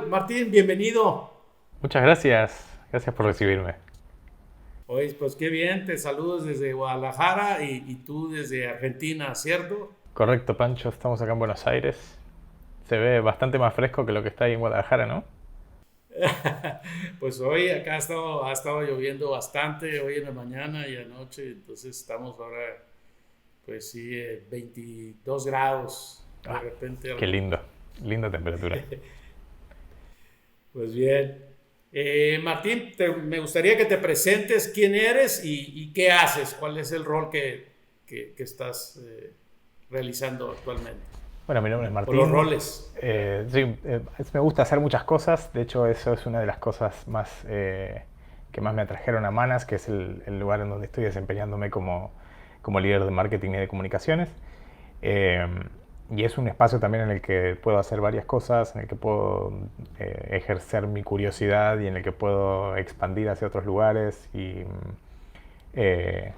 Martín? Bienvenido. Muchas gracias, gracias por recibirme. Oye, pues qué bien, te saludos desde Guadalajara y tú desde Argentina, ¿cierto? Correcto, Pancho, estamos acá en Buenos Aires. Se ve bastante más fresco que lo que está ahí en Guadalajara, ¿no? Pues hoy acá ha estado lloviendo bastante, hoy en la mañana y anoche, entonces estamos ahora, pues sí, 22 grados, de Ah, repente qué algo. lindo, linda temperatura. Pues bien. Martín, me gustaría que te presentes quién eres y qué haces, cuál es el rol que estás realizando actualmente, Bueno, mi nombre es o los Martín. roles. Sí, me gusta hacer muchas cosas. De hecho, eso es una de las cosas más que más me atrajeron a Manas, que es el lugar en donde estoy desempeñándome como líder de marketing y de comunicaciones. Eh, y es un espacio también en el que puedo hacer varias cosas, en el que puedo ejercer mi curiosidad y en el que puedo expandir hacia otros lugares. Y eh,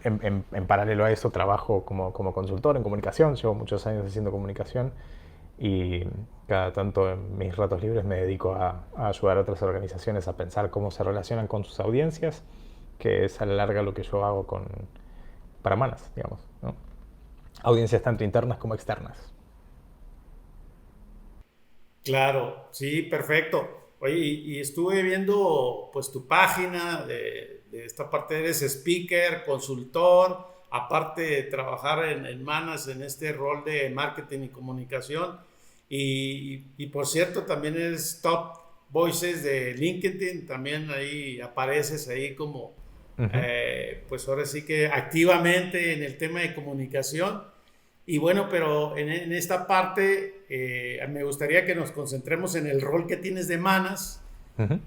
en paralelo a eso trabajo como consultor en comunicación, llevo muchos años haciendo comunicación y cada tanto en mis ratos libres me dedico a ayudar a otras organizaciones a pensar cómo se relacionan con sus audiencias, que es a la larga lo que yo hago para Manas, digamos, ¿no? Audiencias tanto internas como externas. Claro, sí, perfecto. Oye, y estuve viendo pues tu página de esta parte, eres speaker, consultor, aparte de trabajar en Manas en este rol de marketing y comunicación. Y por cierto, también eres top voices de LinkedIn, también ahí apareces ahí como, Ujú. pues ahora sí que activamente en el tema de comunicación. Y bueno, pero en esta parte me gustaría que nos concentremos en el rol que tienes de Manas Ujú.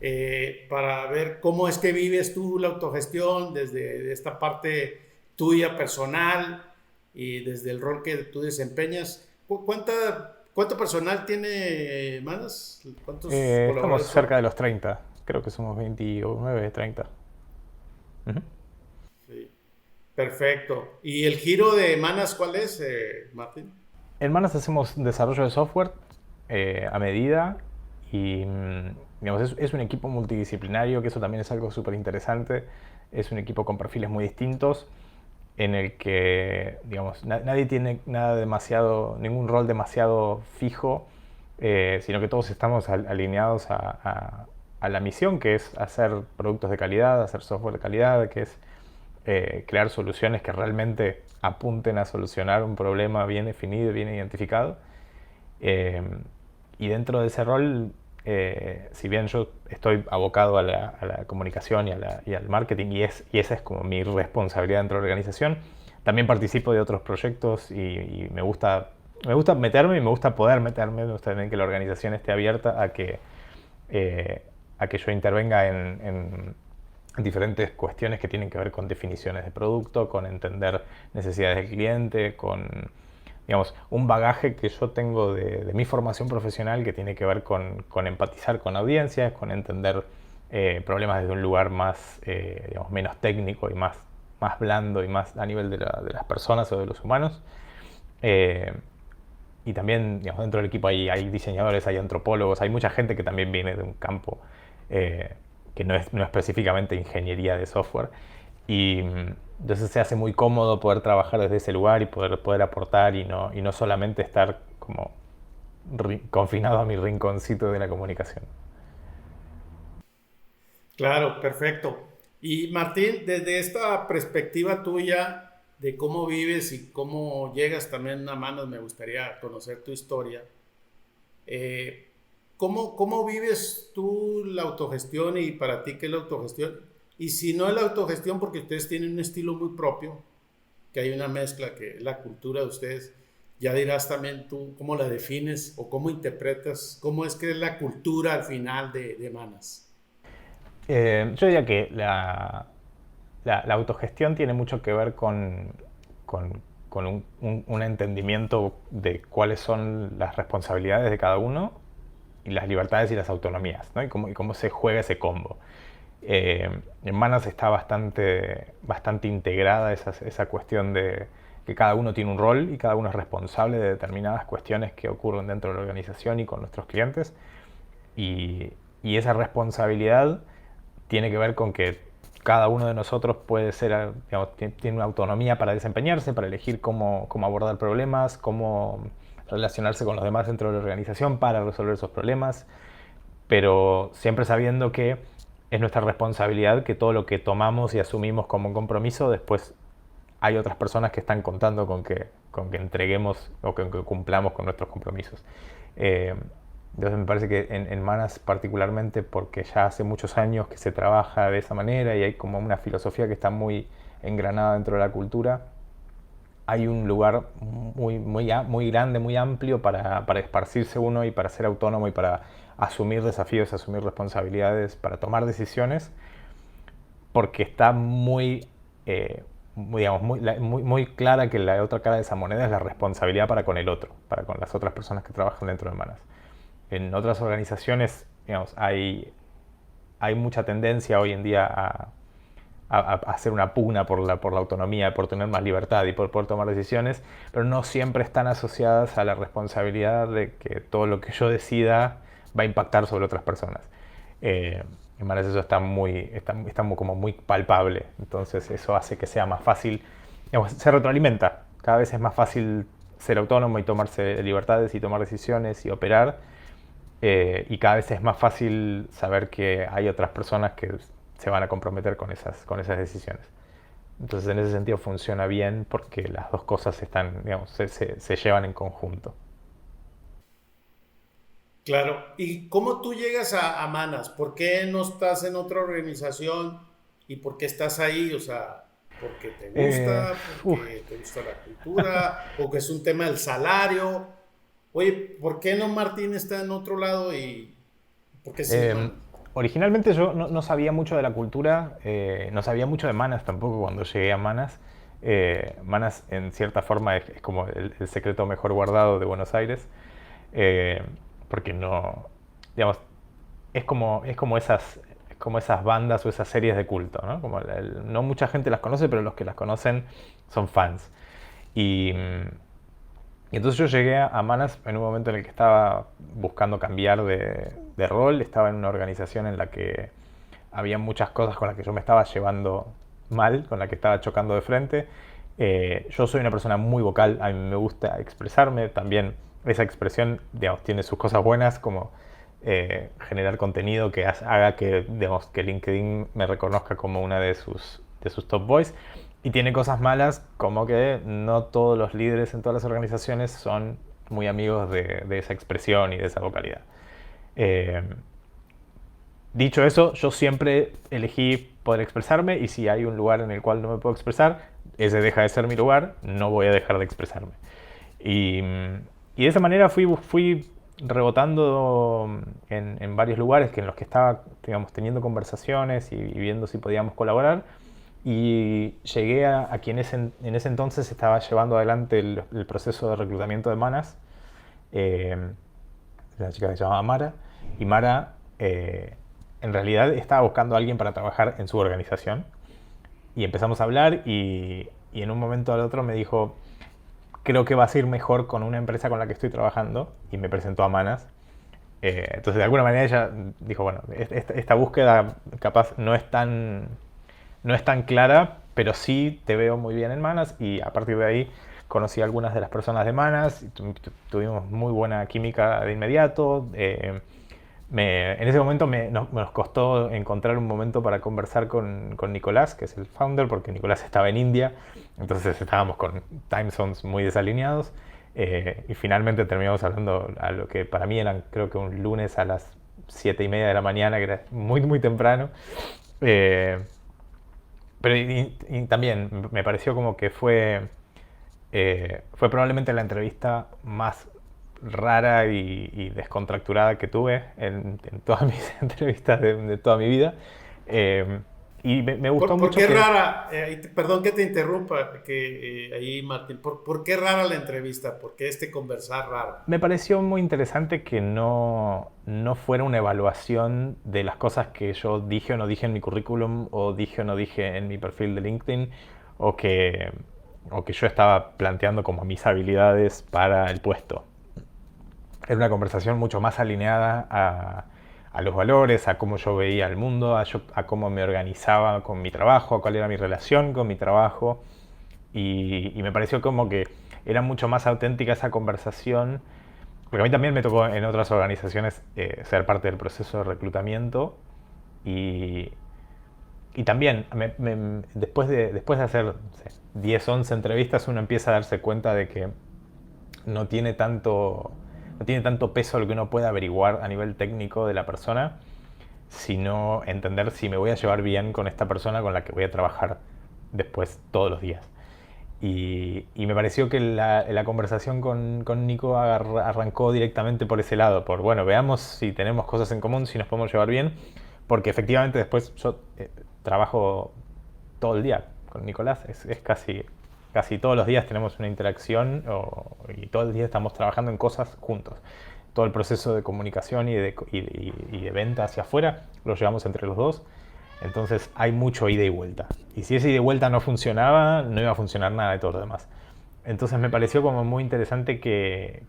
para ver cómo es que vives tú la autogestión desde esta parte tuya personal y desde el rol que tú desempeñas. ¿Cuánto personal tiene Manas? ¿Cuántos Estamos colaboradores son? cerca de los 30, creo que somos 29, 30. Ujú. Sí. Perfecto. ¿Y el giro de Manas cuál es, Martín? En Manas hacemos desarrollo de software a medida y digamos, es un equipo multidisciplinario, que eso también es algo súper interesante. Es un equipo con perfiles muy distintos en el que digamos, nadie tiene nada demasiado, ningún rol demasiado fijo, sino que todos estamos alineados a la misión, que es hacer productos de calidad, hacer software de calidad, que es crear soluciones que realmente apunten a solucionar un problema bien definido, bien identificado. Eh, y dentro de ese rol, si bien yo estoy abocado a la comunicación y al marketing, y esa es como mi responsabilidad dentro de la organización, también participo de otros proyectos y me gusta meterme y me gusta poder meterme, me gusta también que la organización esté abierta eh, a que yo intervenga en diferentes cuestiones que tienen que ver con definiciones de producto, con entender necesidades del cliente, con digamos, un bagaje que yo tengo de mi formación profesional que tiene que ver con empatizar con audiencias, con entender problemas desde un lugar más, digamos, menos técnico y más blando y más a nivel de las personas o de los humanos. Eh, y también, digamos, dentro del equipo hay diseñadores, hay antropólogos, hay mucha gente que también viene de un campo eh, que no es específicamente ingeniería de software. Y entonces se hace muy cómodo poder trabajar desde ese lugar y poder aportar y no solamente estar como confinado a mi rinconcito de la comunicación. Claro, perfecto. Y Martín, desde esta perspectiva tuya de cómo vives y cómo llegas también a Manos, me gustaría conocer tu historia. Eh, ¿cómo vives tú la autogestión y para ti qué es la autogestión? Y si no es la autogestión, porque ustedes tienen un estilo muy propio, que hay una mezcla, que es la cultura de ustedes, ya dirás también tú cómo la defines o cómo interpretas, cómo es que es la cultura al final de Manas. Yo diría que la autogestión tiene mucho que ver con un entendimiento de cuáles son las responsabilidades de cada uno y las libertades y las autonomías, ¿no? Y cómo se juega ese combo. En Manas está bastante integrada esa cuestión de que cada uno tiene un rol y cada uno es responsable de determinadas cuestiones que ocurren dentro de la organización y con nuestros clientes. Y, y esa responsabilidad tiene que ver con que cada uno de nosotros puede ser, digamos, tiene una autonomía para desempeñarse, para elegir cómo abordar problemas, cómo relacionarse con los demás dentro de la organización para resolver esos problemas, pero siempre sabiendo que es nuestra responsabilidad que todo lo que tomamos y asumimos como un compromiso, después hay otras personas que están contando con que entreguemos o que cumplamos con nuestros compromisos. Eh, entonces me parece que en Manas particularmente, porque ya hace muchos años que se trabaja de esa manera y hay como una filosofía que está muy engranada dentro de la cultura, hay un lugar muy grande, muy amplio para esparcirse uno y para ser autónomo y para asumir desafíos, asumir responsabilidades, para tomar decisiones, porque está digamos, muy clara que la otra cara de esa moneda es la responsabilidad para con el otro, para con las otras personas que trabajan dentro de Manas. En otras organizaciones, digamos, hay mucha tendencia hoy en día a hacer una pugna por la autonomía, por tener más libertad y por poder tomar decisiones, pero no siempre están asociadas a la responsabilidad de que todo lo que yo decida va a impactar sobre otras personas. En Manas eso está como muy palpable, entonces eso hace que sea más fácil, digamos, se retroalimenta, cada vez es más fácil ser autónomo y tomarse libertades y tomar decisiones y operar, y cada vez es más fácil saber que hay otras personas que se van a comprometer con esas decisiones. Entonces en ese sentido funciona bien porque las dos cosas digamos, se llevan en conjunto. Claro. ¿Y cómo tú llegas a Manas? ¿Por qué no estás en otra organización? ¿Y por qué estás ahí? O sea, ¿porque te Eh, gusta? uf, ¿Porque te gusta la cultura? ¿O que es un tema del salario? Oye, ¿por qué no Martín está en otro lado y por qué sigues eh, Manas? Originalmente yo no sabía mucho de la cultura, no sabía mucho de Manas tampoco cuando llegué a Manas. Manas en cierta forma es como el secreto mejor guardado de Buenos Aires, eh, porque no, digamos, es como esas bandas o esas series de culto, ¿no? No mucha gente las conoce, pero los que las conocen son fans. Y, y entonces yo llegué a Manas en un momento en el que estaba buscando cambiar de rol, estaba en una organización en la que había muchas cosas con las que yo me estaba llevando mal, con las que estaba chocando de frente. Yo soy una persona muy vocal, a mí me gusta expresarme, también esa expresión, digamos, tiene sus cosas buenas, como generar contenido que haga que, digamos, que LinkedIn me reconozca como una de sus top boys. Y tiene cosas malas, como que no todos los líderes en todas las organizaciones son muy amigos de esa expresión y de esa vocalidad. Eh, Dicho eso, yo siempre elegí poder expresarme y si hay un lugar en el cual no me puedo expresar, ese deja de ser mi lugar, no voy a dejar de expresarme. Y, y de esa manera fui rebotando en varios lugares en los que estaba, digamos, teniendo conversaciones y viendo si podíamos colaborar. Y llegué a quien en ese entonces estaba llevando adelante el proceso de reclutamiento de Manas, eh, una chica que se llamaba Mara. Y Mara en realidad estaba buscando a alguien para trabajar en su organización. Y empezamos a hablar y en un momento al otro me dijo, creo que vas a ir mejor con una empresa con la que estoy trabajando, y me presentó a Manas. Entonces de alguna manera ella dijo, bueno, esta búsqueda capaz no es tan clara, pero sí te veo muy bien en Manas, y a partir de ahí conocí a algunas de las personas de Manas, y tuvimos muy buena química de inmediato. En ese momento nos costó encontrar un momento para conversar con Nicolás, que es el founder, porque Nicolás estaba en India, entonces estábamos con time zones muy desalineados, y finalmente terminamos hablando a lo que para mí eran, creo que un lunes a las 7:30 de la mañana, que era muy, muy temprano. Eh, pero y también me pareció como que fue probablemente la entrevista más rara y descontracturada que tuve en todas mis entrevistas de toda mi vida. Eh, y me gustó ¿Por mucho qué que rara? Perdón que te interrumpa, que ahí Martín, ¿por qué rara la entrevista? ¿Por qué este conversar raro? me pareció muy interesante que no fuera una evaluación de las cosas que yo dije o no dije en mi currículum, o dije o no dije en mi perfil de LinkedIn, o que, o que yo estaba planteando como mis habilidades para el puesto. Era una conversación mucho más alineada a los valores, a cómo yo veía el mundo, a cómo me organizaba con mi trabajo, a cuál era mi relación con mi trabajo. Y me pareció como que era mucho más auténtica esa conversación, porque a mí también me tocó en otras organizaciones ser parte del proceso de reclutamiento y, y también después de hacer, no sé, 10, 11 entrevistas, uno empieza a darse cuenta de que no tiene tanto, no tiene tanto peso lo que uno puede averiguar a nivel técnico de la persona, sino entender si me voy a llevar bien con esta persona con la que voy a trabajar después todos los días. Y me pareció que la conversación con Nico arrancó directamente por ese lado, por, bueno, veamos si tenemos cosas en común, si nos podemos llevar bien, porque efectivamente después yo trabajo todo el día con Nicolás, es casi todos los días tenemos una interacción y todo el día estamos trabajando en cosas juntos. Todo el proceso de comunicación y de venta hacia afuera lo llevamos entre los dos. Entonces hay mucho ida y vuelta. Y si ese ida y vuelta no funcionaba, no iba a funcionar nada de todo lo demás. Entonces me pareció como muy interesante que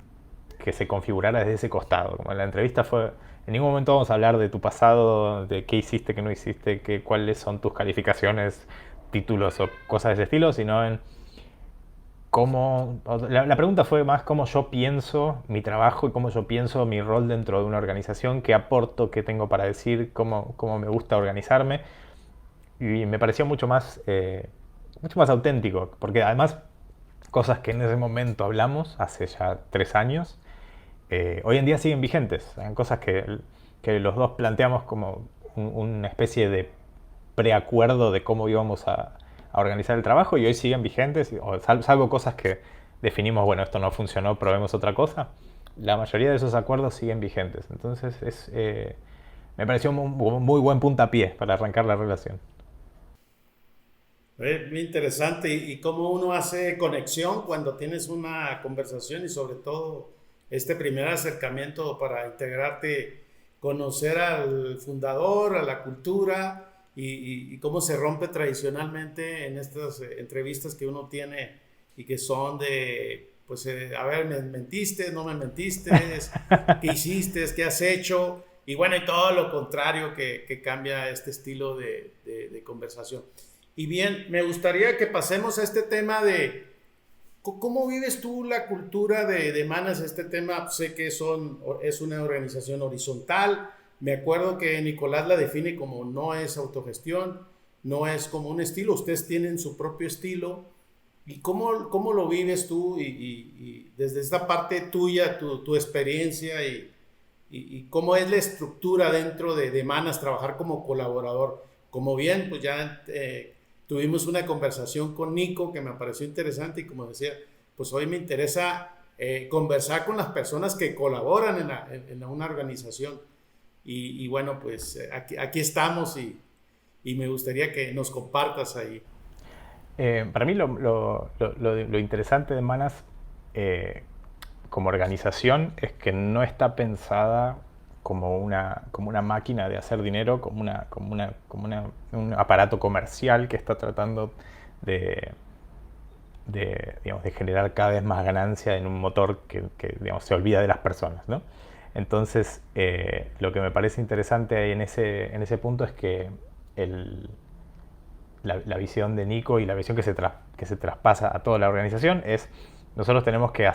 se configurara desde ese costado. Como la entrevista fue, en ningún momento vamos a hablar de tu pasado, de qué hiciste, qué no hiciste, cuáles son tus calificaciones, títulos o cosas de ese estilo, sino en cómo... La pregunta fue más cómo yo pienso mi trabajo y cómo yo pienso mi rol dentro de una organización, qué aporto, qué tengo para decir, cómo me gusta organizarme. Y me pareció mucho más auténtico, porque además cosas que en ese momento hablamos, hace ya 3 años, hoy en día siguen vigentes. Son cosas que los dos planteamos como una especie de preacuerdo de cómo íbamos a organizar el trabajo y hoy siguen vigentes, salvo cosas que definimos, bueno, esto no funcionó, probemos otra cosa. La mayoría de esos acuerdos siguen vigentes. Entonces me pareció un muy buen puntapié para arrancar la relación. Muy interesante y cómo uno hace conexión cuando tienes una conversación y sobre todo este primer acercamiento para integrarte, conocer al fundador, a la cultura y cómo se rompe tradicionalmente en estas entrevistas que uno tiene y que son de, pues, a ver, ¿me mentiste? ¿No me mentiste? ¿Qué hiciste? ¿Qué has hecho? Y bueno, y todo lo contrario que cambia este estilo de conversación. Y bien, me gustaría que pasemos a este tema de cómo vives tú la cultura de Manas. Este tema, sé que es una organización horizontal. Me acuerdo que Nicolás la define como no es autogestión, no es como un estilo. Ustedes tienen su propio estilo. ¿Y cómo lo vives tú? Y desde esta parte tuya, tu experiencia y cómo es la estructura dentro de Manas, trabajar como colaborador. Como bien, pues ya tuvimos una conversación con Nico que me pareció interesante y como decía, pues hoy me interesa conversar con las personas que colaboran en una organización. Y bueno, pues aquí estamos y me gustaría que nos compartas ahí. Para mí lo interesante de Manas como organización es que no está pensada como una máquina de hacer dinero, como un aparato comercial que está tratando digamos, de generar cada vez más ganancia en un motor que digamos, se olvida de las personas, ¿no? Entonces, lo que me parece interesante en ese punto es que la visión de Nico y la visión que se traspasa a toda la organización es nosotros tenemos que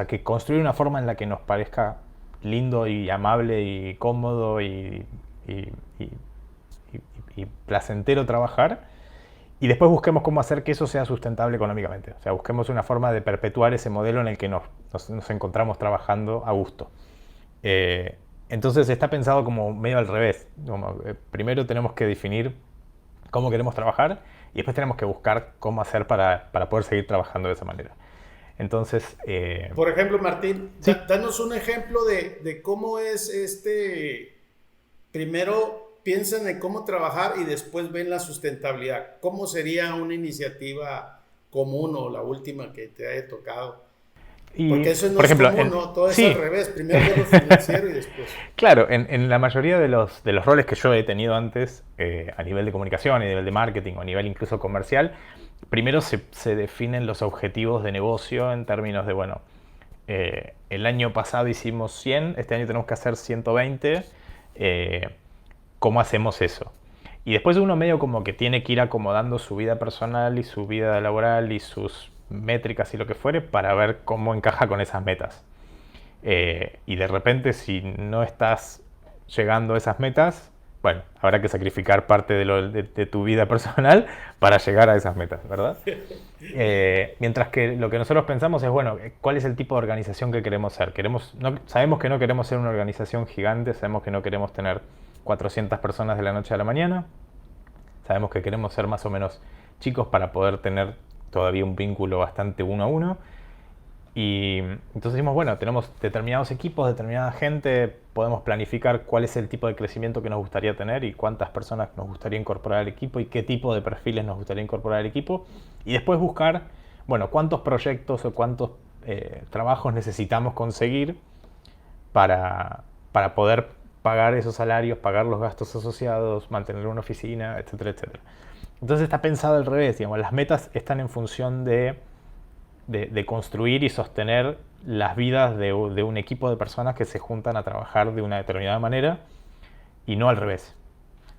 que construir una forma en la que nos parezca lindo y amable y cómodo y placentero trabajar y después busquemos cómo hacer que eso sea sustentable económicamente. O sea, busquemos una forma de perpetuar ese modelo en el que nos encontramos trabajando a gusto. Entonces está pensado como medio al revés. Primero tenemos que definir cómo queremos trabajar y después tenemos que buscar cómo hacer para poder seguir trabajando de esa manera. Entonces... Por ejemplo, Martín, sí. Danos un ejemplo de cómo es primero piensan en cómo trabajar y después ven la sustentabilidad. ¿Cómo sería una iniciativa común o la última que te haya tocado? Porque eso no por ejemplo, es común, ¿no? Todo es sí. al revés. Primero ve lo financiero y después. Claro, en la mayoría de los roles que yo he tenido antes, a nivel de comunicación, a nivel de marketing o a nivel incluso comercial, primero se definen los objetivos de negocio en términos de, bueno, el año pasado hicimos 100, este año tenemos que hacer 120, eh, ¿cómo hacemos eso? Y después uno medio como que tiene que ir acomodando su vida personal y su vida laboral y sus métricas y lo que fuere para ver cómo encaja con esas metas. Y de repente si no estás llegando a esas metas, bueno, habrá que sacrificar parte de tu vida personal para llegar a esas metas, ¿verdad? Mientras que lo que nosotros pensamos es, bueno, ¿cuál es el tipo de organización que queremos ser? Sabemos que no queremos ser una organización gigante, sabemos que no queremos tener 400 personas de la noche a la mañana, sabemos que queremos ser más o menos chicos para poder tener todavía un vínculo bastante uno a uno. Y entonces decimos, bueno, tenemos determinados equipos, determinada gente, podemos planificar cuál es el tipo de crecimiento que nos gustaría tener y cuántas personas nos gustaría incorporar al equipo y qué tipo de perfiles nos gustaría incorporar al equipo. Y después buscar, bueno, cuántos proyectos o cuántos trabajos necesitamos conseguir para poder pagar esos salarios, pagar los gastos asociados, mantener una oficina, etcétera, etcétera. Entonces está pensado al revés, digamos, las metas están en función de construir y sostener las vidas de un equipo de personas que se juntan a trabajar de una determinada manera y no al revés.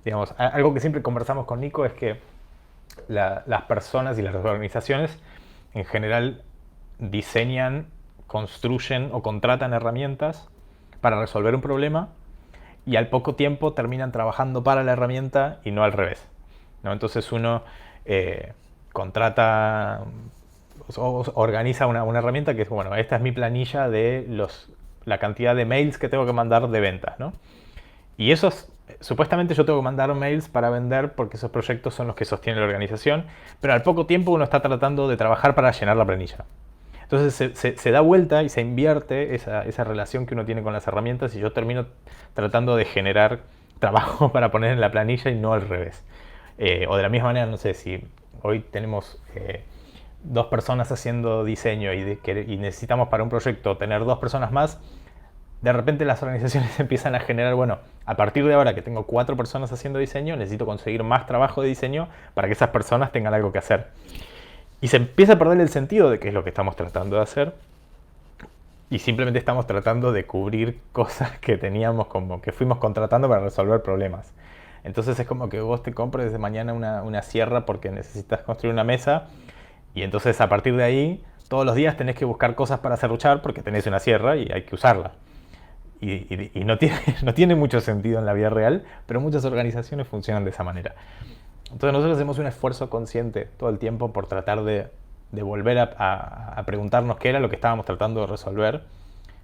Digamos, algo que siempre conversamos con Nico es que las personas y las organizaciones en general diseñan, construyen o contratan herramientas para resolver un problema y al poco tiempo terminan trabajando para la herramienta y no al revés, ¿no? Entonces uno contrata o organiza una herramienta que es, bueno, esta es mi planilla de la cantidad de mails que tengo que mandar de ventas, ¿no? Y supuestamente yo tengo que mandar mails para vender porque esos proyectos son los que sostienen la organización, pero al poco tiempo uno está tratando de trabajar para llenar la planilla. Entonces se da vuelta y se invierte esa relación que uno tiene con las herramientas y yo termino tratando de generar trabajo para poner en la planilla y no al revés. O de la misma manera, no sé, si hoy tenemos 2 personas haciendo diseño y necesitamos para un proyecto tener 2 personas más, de repente las organizaciones empiezan a generar, bueno, a partir de ahora que tengo 4 personas haciendo diseño, necesito conseguir más trabajo de diseño para que esas personas tengan algo que hacer. Y se empieza a perder el sentido de qué es lo que estamos tratando de hacer y simplemente estamos tratando de cubrir cosas que teníamos, como que fuimos contratando para resolver problemas. Entonces es como que vos te compres de mañana una sierra porque necesitas construir una mesa y entonces a partir de ahí todos los días tenés que buscar cosas para serruchar porque tenés una sierra y hay que usarla. Y no tiene mucho sentido en la vida real, pero muchas organizaciones funcionan de esa manera. Entonces nosotros hacemos un esfuerzo consciente todo el tiempo por tratar de volver a preguntarnos qué era lo que estábamos tratando de resolver,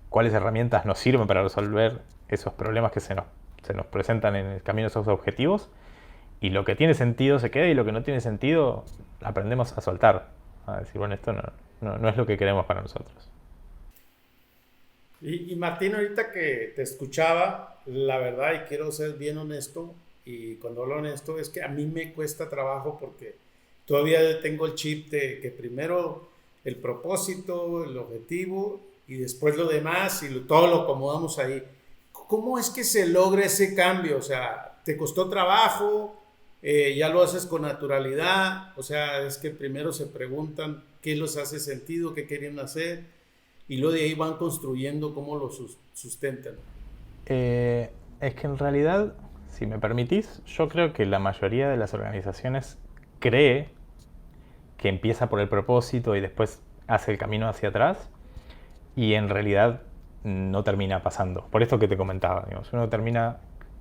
cuáles herramientas nos sirven para resolver esos problemas que se nos presentan en el camino de esos objetivos, y lo que tiene sentido se queda y lo que no tiene sentido aprendemos a soltar, a decir, bueno, esto no es lo que queremos para nosotros. Y Martín, ahorita que te escuchaba, la verdad, y quiero ser bien honesto, y cuando hablo honesto es que a mí me cuesta trabajo porque todavía tengo el chip de que primero el propósito, el objetivo y después lo demás y todo lo acomodamos ahí. ¿Cómo es que se logra ese cambio? O sea, ¿te costó trabajo? ¿Ya lo haces con naturalidad? O sea, es que primero se preguntan qué los hace sentido, qué quieren hacer y luego de ahí van construyendo cómo lo sustentan. Es que en realidad, si me permitís, yo creo que la mayoría de las organizaciones cree que empieza por el propósito y después hace el camino hacia atrás y en realidad no termina pasando. Por esto que te comentaba, digamos, uno termina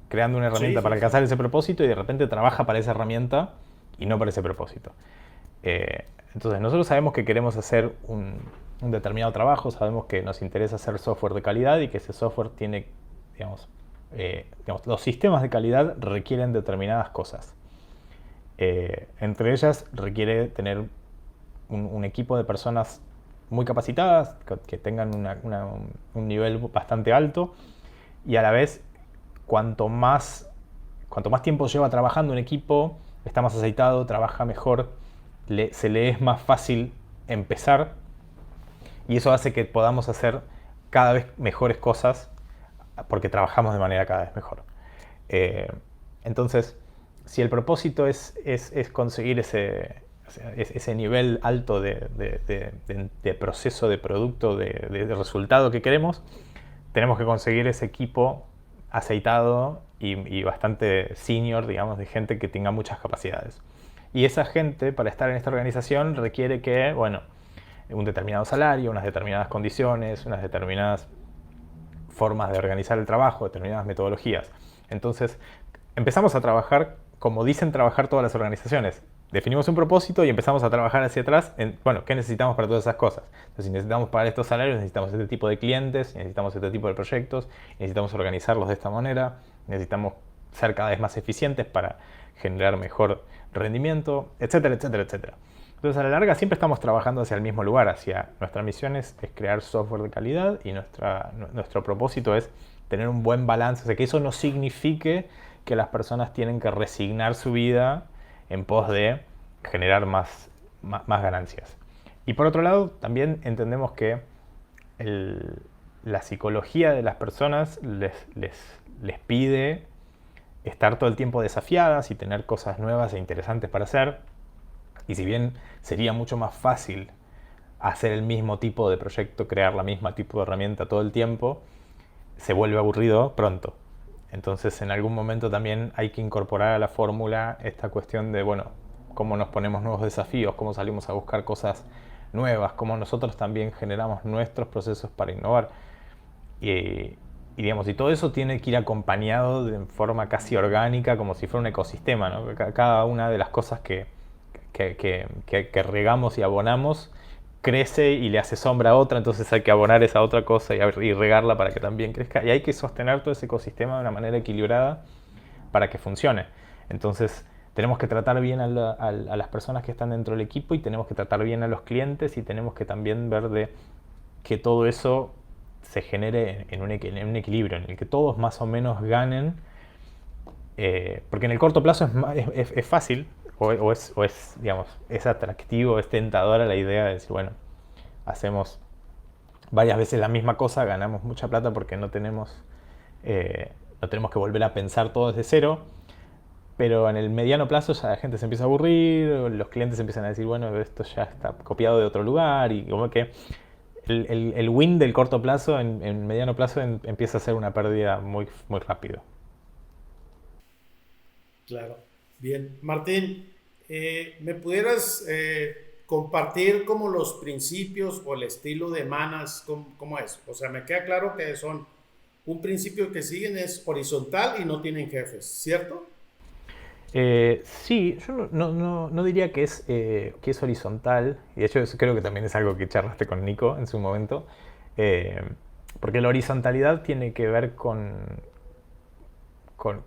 creando una herramienta para alcanzar ese propósito y de repente trabaja para esa herramienta y no para ese propósito. Entonces nosotros sabemos que queremos hacer un determinado trabajo, sabemos que nos interesa hacer software de calidad y que ese software tiene, digamos, los sistemas de calidad requieren determinadas cosas. Entre ellas requiere tener un equipo de personas muy capacitadas, que tengan un nivel bastante alto y a la vez cuanto más tiempo lleva trabajando un equipo, está más aceitado, trabaja mejor, se le es más fácil empezar y eso hace que podamos hacer cada vez mejores cosas porque trabajamos de manera cada vez mejor. Entonces, si el propósito es conseguir ese nivel alto de proceso, de producto, de resultado que queremos, tenemos que conseguir ese equipo aceitado y bastante senior, digamos, de gente que tenga muchas capacidades. Y esa gente, para estar en esta organización, requiere que, bueno, un determinado salario, unas determinadas condiciones, unas determinadas formas de organizar el trabajo, determinadas metodologías. Entonces, empezamos a trabajar como dicen trabajar todas las organizaciones. Definimos un propósito y empezamos a trabajar hacia atrás en, bueno, ¿qué necesitamos para todas esas cosas? Entonces, si necesitamos pagar estos salarios, necesitamos este tipo de clientes, necesitamos este tipo de proyectos, necesitamos organizarlos de esta manera, necesitamos ser cada vez más eficientes para generar mejor rendimiento, etcétera, etcétera, etcétera. Entonces, a la larga siempre estamos trabajando hacia el mismo lugar, hacia nuestra misión es crear software de calidad y nuestro propósito es tener un buen balance, o sea, que eso no signifique que las personas tienen que resignar su vida en pos de generar más ganancias. Y por otro lado, también entendemos que la psicología de las personas les pide estar todo el tiempo desafiadas y tener cosas nuevas e interesantes para hacer. Y si bien sería mucho más fácil hacer el mismo tipo de proyecto, crear la misma tipo de herramienta todo el tiempo, se vuelve aburrido pronto. Entonces, en algún momento también hay que incorporar a la fórmula esta cuestión de, bueno, cómo nos ponemos nuevos desafíos, cómo salimos a buscar cosas nuevas, cómo nosotros también generamos nuestros procesos para innovar. Y digamos, y todo eso tiene que ir acompañado de forma casi orgánica, como si fuera un ecosistema, ¿no? Cada una de las cosas que regamos y abonamos crece y le hace sombra a otra, entonces hay que abonar esa otra cosa y regarla para que también crezca. Y hay que sostener todo ese ecosistema de una manera equilibrada para que funcione. Entonces tenemos que tratar bien a las personas que están dentro del equipo y tenemos que tratar bien a los clientes y tenemos que también ver de que todo eso se genere en un equilibrio, en el que todos más o menos ganen, porque en el corto plazo es fácil, o es, digamos, es atractivo, es tentadora la idea de decir, bueno, hacemos varias veces la misma cosa, ganamos mucha plata porque no tenemos que volver a pensar todo desde cero, pero en el mediano plazo ya la gente se empieza a aburrir, los clientes empiezan a decir, bueno, esto ya está copiado de otro lugar, y como que el win del corto plazo en mediano plazo empieza a ser una pérdida muy, muy rápido. Claro. Bien. Martín, ¿me pudieras compartir como los principios o el estilo de Manas, cómo es? O sea, me queda claro que son un principio que siguen es horizontal y no tienen jefes, ¿cierto? Sí, yo no diría que es horizontal, y de hecho eso creo que también es algo que charlaste con Nico en su momento, eh, porque la horizontalidad tiene que ver con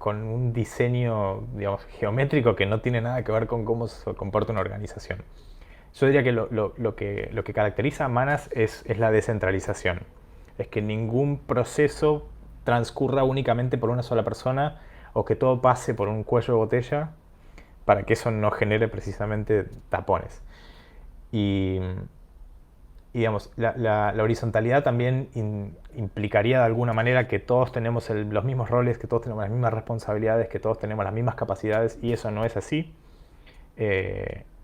un diseño, digamos, geométrico que no tiene nada que ver con cómo se comporta una organización. Yo diría que lo que caracteriza a Manas es la descentralización. Es que ningún proceso transcurra únicamente por una sola persona o que todo pase por un cuello de botella para que eso no genere precisamente tapones. Y digamos, la horizontalidad también implicaría de alguna manera que todos tenemos los mismos roles, que todos tenemos las mismas responsabilidades, que todos tenemos las mismas capacidades, y eso no es así.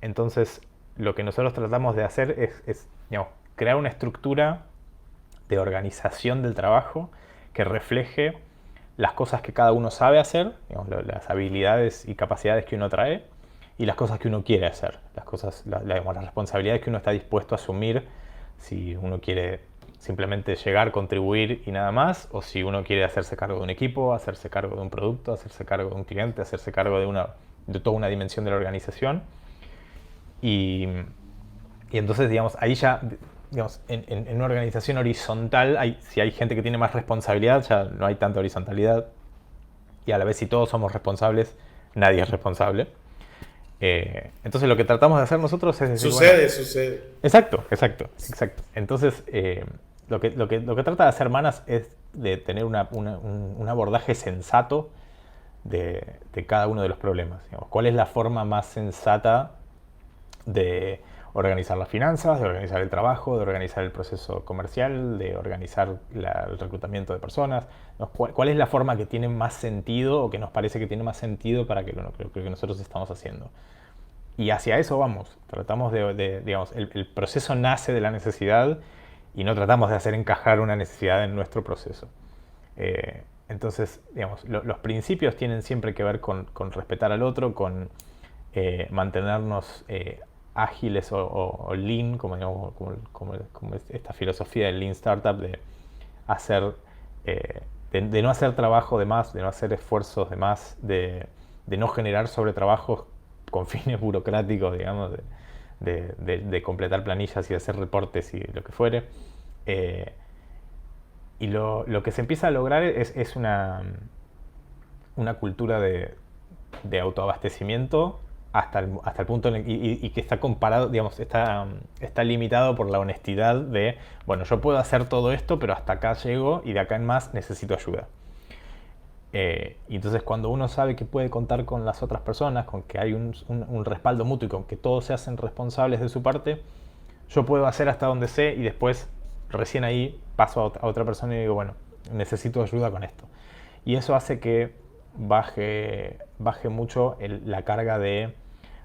Entonces, lo que nosotros tratamos de hacer es digamos, crear una estructura de organización del trabajo que refleje las cosas que cada uno sabe hacer, digamos, las habilidades y capacidades que uno trae, y las cosas que uno quiere hacer, digamos, las responsabilidades que uno está dispuesto a asumir, si uno quiere simplemente llegar, contribuir y nada más, o si uno quiere hacerse cargo de un equipo, hacerse cargo de un producto, hacerse cargo de un cliente, hacerse cargo de toda una dimensión de la organización. Y entonces, digamos, ahí ya, digamos, en una organización horizontal, si hay gente que tiene más responsabilidad, ya no hay tanta horizontalidad. Y a la vez, si todos somos responsables, nadie es responsable. Entonces, lo que tratamos de hacer nosotros es decir, Sucede. Exacto. Entonces, lo que trata de hacer Manas es de tener un abordaje sensato de cada uno de los problemas. Digamos, ¿cuál es la forma más sensata de organizar las finanzas, de organizar el trabajo, de organizar el proceso comercial, de organizar el reclutamiento de personas? ¿Cuál es la forma que tiene más sentido o que nos parece que tiene más sentido para lo que nosotros estamos haciendo? Y hacia eso vamos. Tratamos digamos, el proceso nace de la necesidad y no tratamos de hacer encajar una necesidad en nuestro proceso. Entonces, digamos, los principios tienen siempre que ver con respetar al otro, con mantenernos ágiles o lean, como, digamos, como es esta filosofía del lean startup de hacer, de no hacer trabajo de más, de no hacer esfuerzos de más, de no generar sobretrabajos con fines burocráticos, digamos, de completar planillas y de hacer reportes y lo que fuere. Eh, y lo que se empieza a lograr es una cultura de autoabastecimiento hasta el punto en el, y que está comparado, digamos, está limitado por la honestidad de, bueno, yo puedo hacer todo esto, pero hasta acá llego y de acá en más necesito ayuda. Y entonces cuando uno sabe que puede contar con las otras personas, con que hay un respaldo mutuo y con que todos se hacen responsables de su parte, yo puedo hacer hasta donde sé y después recién ahí paso a otra persona y digo, bueno, necesito ayuda con esto. Y eso hace que baje mucho la carga de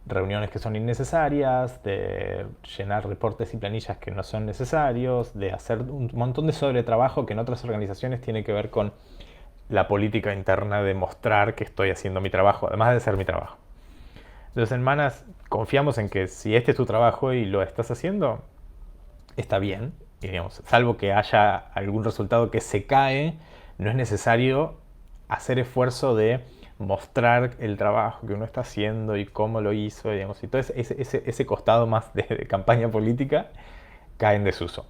reuniones que son innecesarias, de llenar reportes y planillas que no son necesarios, de hacer un montón de sobretrabajo que en otras organizaciones tiene que ver con la política interna de mostrar que estoy haciendo mi trabajo, además de hacer mi trabajo. Entonces en Manas confiamos en que si este es tu trabajo y lo estás haciendo, está bien. Y digamos, salvo que haya algún resultado que se cae, no es necesario hacer esfuerzo de mostrar el trabajo que uno está haciendo y cómo lo hizo, digamos, y todo ese costado más de campaña política cae en desuso.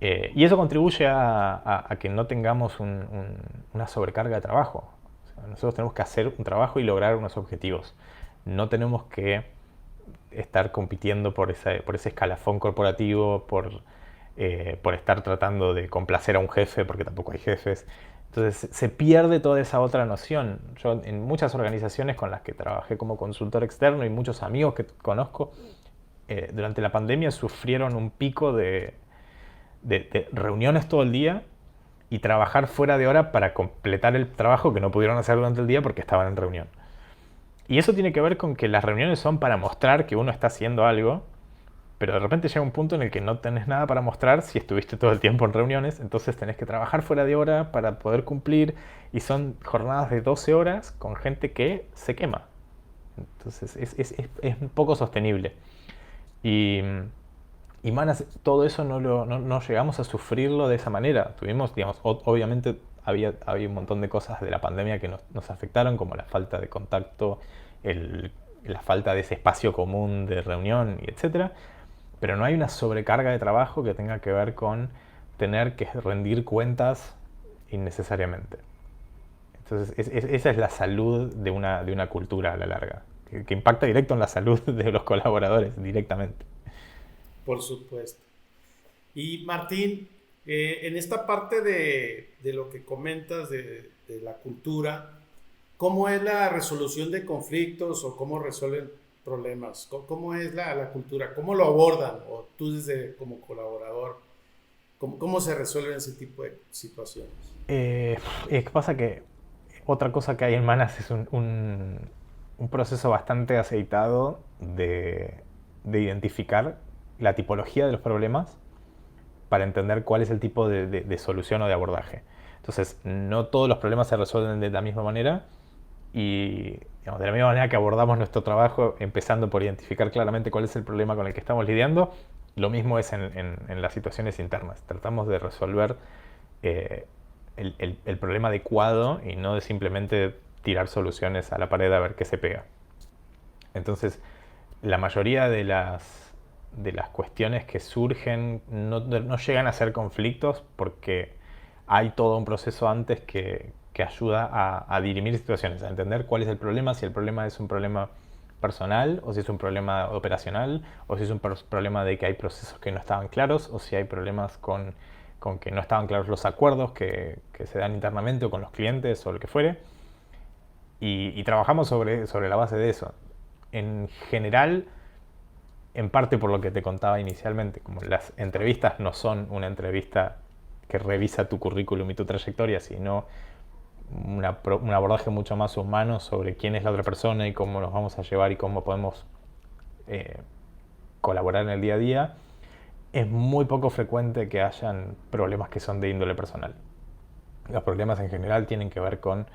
Y eso contribuye a que no tengamos una sobrecarga de trabajo. O sea, nosotros tenemos que hacer un trabajo y lograr unos objetivos. No tenemos que estar compitiendo por ese escalafón corporativo, por estar tratando de complacer a un jefe, porque tampoco hay jefes. Entonces se pierde toda esa otra noción. Yo en muchas organizaciones con las que trabajé como consultor externo y muchos amigos que conozco, durante la pandemia sufrieron un pico de reuniones todo el día y trabajar fuera de hora para completar el trabajo que no pudieron hacer durante el día porque estaban en reunión. Y eso tiene que ver con que las reuniones son para mostrar que uno está haciendo algo, pero de repente llega un punto en el que no tenés nada para mostrar si estuviste todo el tiempo en reuniones, entonces tenés que trabajar fuera de hora para poder cumplir y son jornadas de 12 horas con gente que se quema. Entonces es un poco sostenible. Y, y Manas, todo eso no llegamos a sufrirlo de esa manera. Tuvimos, digamos, obviamente había un montón de cosas de la pandemia que nos afectaron, como la falta de contacto, la falta de ese espacio común de reunión, y etcétera. Pero no hay una sobrecarga de trabajo que tenga que ver con tener que rendir cuentas innecesariamente. Entonces, esa es la salud de una cultura a la larga, que impacta directo en la salud de los colaboradores directamente. Por supuesto. Y Martín, en esta parte de lo que comentas de la cultura, ¿cómo es la resolución de conflictos o cómo resuelven problemas? ¿Cómo es la cultura? ¿Cómo lo abordan? O tú desde como colaborador, ¿cómo se resuelven ese tipo de situaciones? Pasa que otra cosa que hay en Manas es un proceso bastante aceitado de identificar la tipología de los problemas para entender cuál es el tipo de solución o de abordaje. Entonces, no todos los problemas se resuelven de la misma manera y digamos, de la misma manera que abordamos nuestro trabajo empezando por identificar claramente cuál es el problema con el que estamos lidiando, lo mismo es en las situaciones internas. Tratamos de resolver eh, el problema adecuado y no de simplemente tirar soluciones a la pared a ver qué se pega. Entonces, la mayoría de las cuestiones que surgen no llegan a ser conflictos porque hay todo un proceso antes que ayuda a dirimir situaciones, a entender cuál es el problema, si el problema es un problema personal o si es un problema operacional o si es un problema de que hay procesos que no estaban claros o si hay problemas con que no estaban claros los acuerdos que se dan internamente o con los clientes o lo que fuere. Y trabajamos sobre la base de eso. En general, en parte por lo que te contaba inicialmente, como las entrevistas no son una entrevista que revisa tu currículum y tu trayectoria, sino un abordaje mucho más humano sobre quién es la otra persona y cómo nos vamos a llevar y cómo podemos eh, colaborar en el día a día, es muy poco frecuente que hayan problemas que son de índole personal. Los problemas en general tienen que ver con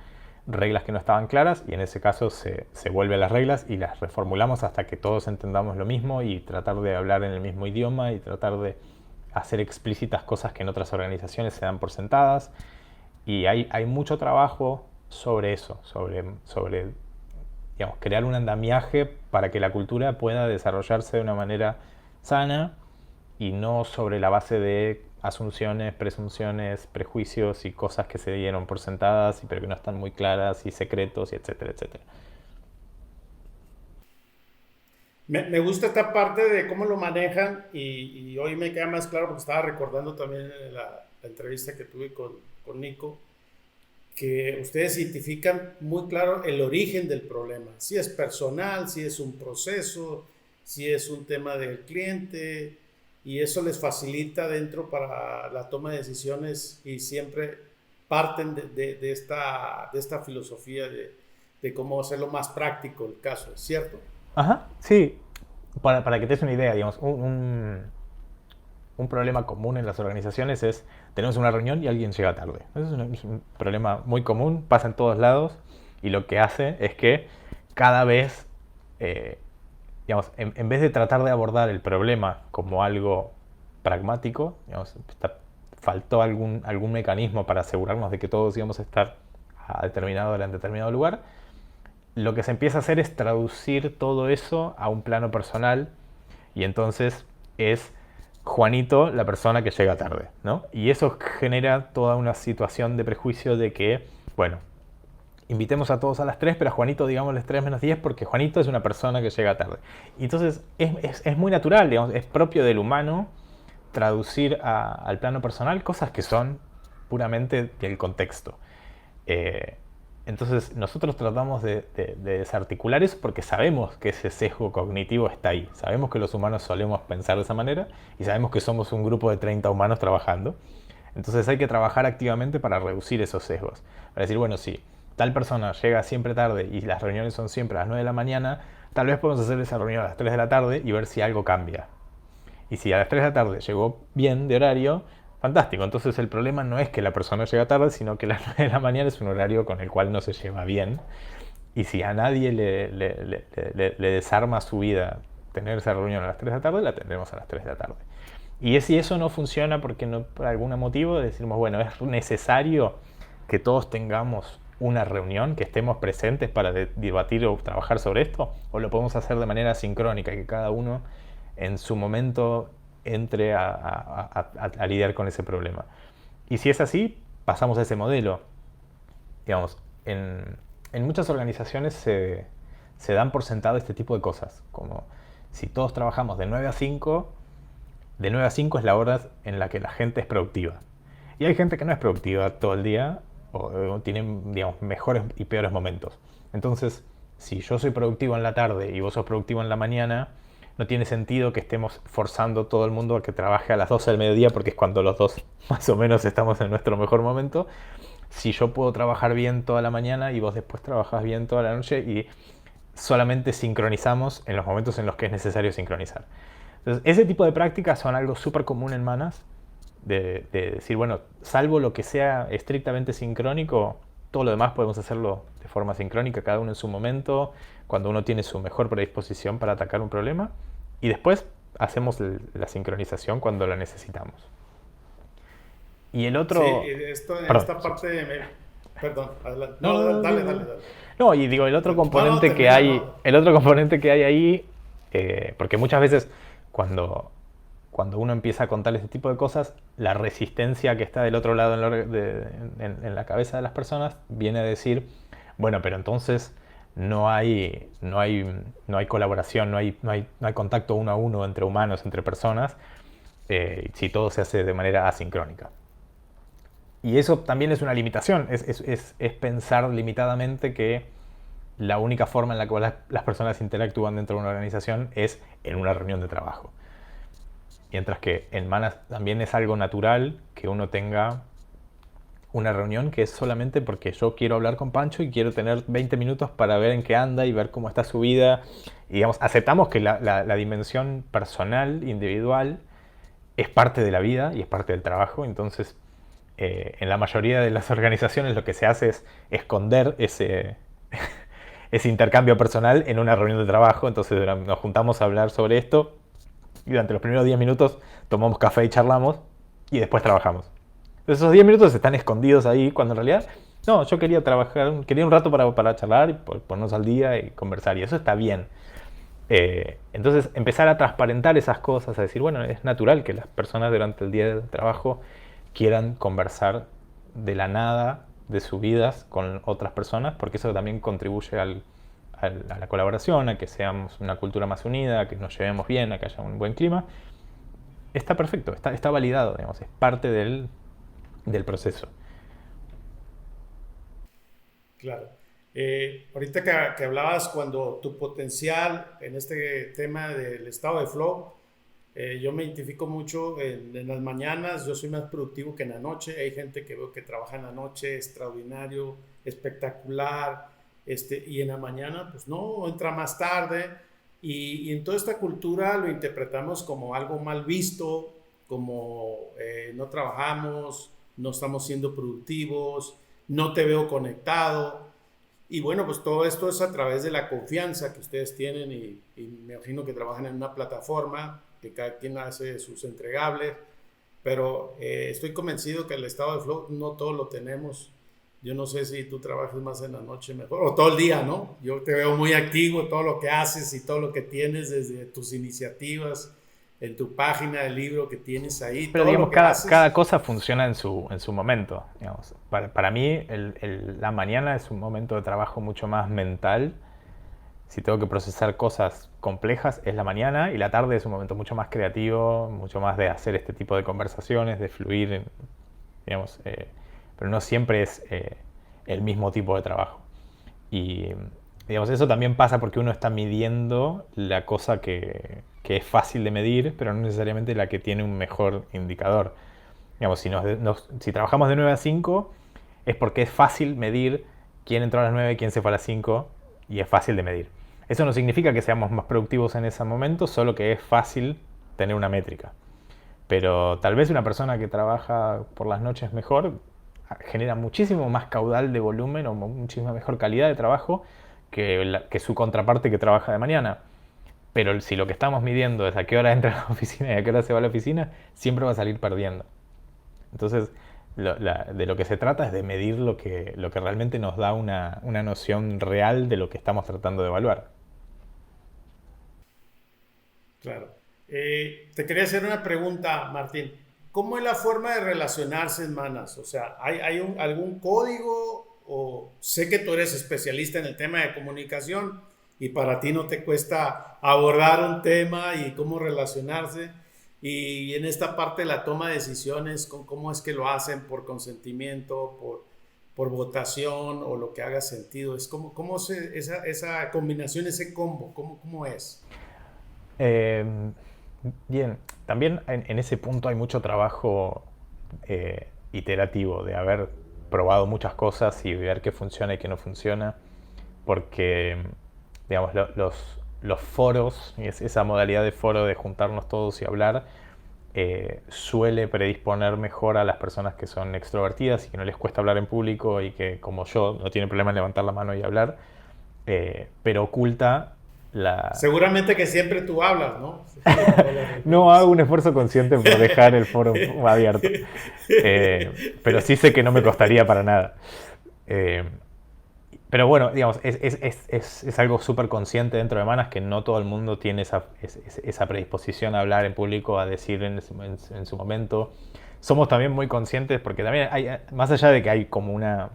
reglas que no estaban claras y en ese caso se vuelve a las reglas y las reformulamos hasta que todos entendamos lo mismo y tratar de hablar en el mismo idioma y tratar de hacer explícitas cosas que en otras organizaciones se dan por sentadas. Y hay mucho trabajo sobre eso, sobre digamos, crear un andamiaje para que la cultura pueda desarrollarse de una manera sana y no sobre la base de asunciones, presunciones, prejuicios y cosas que se dieron por sentadas pero que no están muy claras y secretos y etcétera, etcétera. Me gusta esta parte de cómo lo manejan y hoy me queda más claro porque estaba recordando también la entrevista que tuve con Nico, que ustedes identifican muy claro el origen del problema, si es personal, si es un proceso, si es un tema del cliente, y eso les facilita dentro para la toma de decisiones y siempre parten de esta filosofía de cómo hacerlo más práctico el caso, ¿es cierto? Ajá, sí. Para que te des una idea, digamos, un problema común en las organizaciones es tenemos una reunión y alguien llega tarde. Eso es un problema muy común, pasa en todos lados y lo que hace es que cada vez, eh, digamos, en vez de tratar de abordar el problema como algo pragmático, digamos, faltó algún mecanismo para asegurarnos de que todos íbamos a estar a determinada hora en determinado lugar, lo que se empieza a hacer es traducir todo eso a un plano personal y entonces es Juanito la persona que llega tarde, ¿no? Y eso genera toda una situación de prejuicio de que, bueno, invitemos a todos a las 3, pero a Juanito digámosles 3 menos 10 porque Juanito es una persona que llega tarde. Y entonces es muy natural, digamos, es propio del humano traducir al plano personal cosas que son puramente del contexto. Eh, entonces nosotros tratamos de desarticular eso porque sabemos que ese sesgo cognitivo está ahí. Sabemos que los humanos solemos pensar de esa manera y sabemos que somos un grupo de 30 humanos trabajando. Entonces hay que trabajar activamente para reducir esos sesgos. Para decir, bueno, si tal persona llega siempre tarde y las reuniones son siempre a las 9 de la mañana, tal vez podemos hacer esa reunión a las 3 de la tarde y ver si algo cambia. Y si a las 3 de la tarde llegó bien de horario, fantástico. Entonces el problema no es que la persona llega tarde, sino que las 9 de la mañana es un horario con el cual no se lleva bien. Y si a nadie le desarma su vida tener esa reunión a las 3 de la tarde, la tendremos a las 3 de la tarde. Y si eso no funciona porque no, por algún motivo, decimos, bueno, es necesario que todos tengamos una reunión, que estemos presentes para debatir o trabajar sobre esto, o lo podemos hacer de manera sincrónica, que cada uno en su momento entre a lidiar con ese problema. Y si es así, pasamos a ese modelo. Digamos, en muchas organizaciones se dan por sentado este tipo de cosas, como si todos trabajamos de 9 a 5, de 9 a 5 es la hora en la que la gente es productiva. Y hay gente que no es productiva todo el día o tiene, digamos, mejores y peores momentos. Entonces, si yo soy productivo en la tarde y vos sos productivo en la mañana, no tiene sentido que estemos forzando todo el mundo a que trabaje a las 12 del mediodía porque es cuando los dos más o menos estamos en nuestro mejor momento. Si yo puedo trabajar bien toda la mañana y vos después trabajás bien toda la noche y solamente sincronizamos en los momentos en los que es necesario sincronizar. Entonces, ese tipo de prácticas son algo súper común en Manas, de decir, bueno, salvo lo que sea estrictamente sincrónico, todo lo demás podemos hacerlo de forma sincrónica, cada uno en su momento, cuando uno tiene su mejor predisposición para atacar un problema, y después hacemos la sincronización cuando la necesitamos. Y el Sí, otro... en Perdón. esta parte, perdón, adelante. No, No, no, no, dale, no, dale, no. dale. No, y digo, No, no, termina, no. el otro componente que hay ahí, porque muchas veces cuando uno empieza a contar este tipo de cosas, la resistencia que está del otro lado en la cabeza de las personas viene a decir, bueno, pero entonces no hay colaboración, no hay contacto uno a uno entre humanos, entre personas, si todo se hace de manera asincrónica. Y eso también es una limitación, es pensar limitadamente que la única forma en la cual las personas interactúan dentro de una organización es en una reunión de trabajo. Mientras que en Manas también es algo natural que uno tenga una reunión que es solamente porque yo quiero hablar con Pancho y quiero tener 20 minutos para ver en qué anda y ver cómo está su vida. Y digamos, aceptamos que la dimensión personal, individual, es parte de la vida y es parte del trabajo. Entonces, en la mayoría de las organizaciones lo que se hace es esconder ese intercambio personal en una reunión de trabajo. Entonces nos juntamos a hablar sobre esto y durante los primeros 10 minutos tomamos café y charlamos y después trabajamos. Entonces esos 10 minutos están escondidos ahí cuando en realidad, no, yo quería trabajar, quería un rato para charlar y ponernos al día y conversar, y eso está bien. Entonces empezar a transparentar esas cosas, a decir, bueno, es natural que las personas durante el día de trabajo quieran conversar de la nada de sus vidas con otras personas, porque eso también contribuye a la colaboración, a que seamos una cultura más unida, a que nos llevemos bien, a que haya un buen clima. Está perfecto, está validado, digamos, es parte del proceso. Claro. Ahorita que hablabas cuando tu potencial en este tema del estado de flow, yo me identifico mucho en las mañanas, yo soy más productivo que en la noche. Hay gente que veo que trabaja en la noche, extraordinario, espectacular, y en la mañana, pues no, entra más tarde. Y en toda esta cultura lo interpretamos como algo mal visto, como no trabajamos, no estamos siendo productivos, no te veo conectado. Y bueno, pues todo esto es a través de la confianza que ustedes tienen y me imagino que trabajan en una plataforma, que cada quien hace sus entregables, pero estoy convencido que el estado de flow no todos lo tenemos. Yo no sé si tú trabajas más en la noche mejor, o todo el día, ¿no? Yo te veo muy activo, todo lo que haces y todo lo que tienes desde tus iniciativas, en tu página del libro que tienes ahí, Pero todo lo digamos, que haces. cada cosa funciona en su momento. Digamos. Para mí, la mañana es un momento de trabajo mucho más mental. Si tengo que procesar cosas complejas, es la mañana, y la tarde es un momento mucho más creativo, mucho más de hacer este tipo de conversaciones, de fluir, digamos, pero no siempre es el mismo tipo de trabajo. Y digamos, eso también pasa porque uno está midiendo la cosa que es fácil de medir, pero no necesariamente la que tiene un mejor indicador. Digamos, si trabajamos de 9 a 5, es porque es fácil medir quién entró a las 9, quién se fue a las 5, y es fácil de medir. Eso no significa que seamos más productivos en ese momento, solo que es fácil tener una métrica. Pero tal vez una persona que trabaja por las noches mejor genera muchísimo más caudal de volumen o muchísima mejor calidad de trabajo que su contraparte que trabaja de mañana. Pero si lo que estamos midiendo es a qué hora entra a la oficina y a qué hora se va a la oficina, siempre va a salir perdiendo. Entonces, de lo que se trata es de medir lo que realmente nos da una noción real de lo que estamos tratando de evaluar. Claro. Te quería hacer una pregunta, Martín. ¿Cómo es la forma de relacionarse en Manas? O sea, ¿hay algún código? O sé que tú eres especialista en el tema de comunicación y para ti no te cuesta abordar un tema y cómo relacionarse. Y en esta parte de la toma de decisiones, ¿cómo es que lo hacen? ¿Por consentimiento, por votación o lo que haga sentido? Esa combinación, ese combo, ¿cómo es? Eh, Bien, también en ese punto hay mucho trabajo iterativo, de haber probado muchas cosas y ver qué funciona y qué no funciona, porque, digamos, los foros, y esa modalidad de foro de juntarnos todos y hablar, suele predisponer mejor a las personas que son extrovertidas y que no les cuesta hablar en público y que, como yo, no tienen problema en levantar la mano y hablar, pero oculta la... Seguramente que siempre tú hablas, ¿no? No hago un esfuerzo consciente por dejar el foro abierto. Pero sí sé que no me costaría para nada. Eh, pero bueno, digamos, es algo súper consciente dentro de Manas, que no todo el mundo tiene esa predisposición a hablar en público, a decir en su momento. Somos también muy conscientes porque también hay, más allá de que hay como una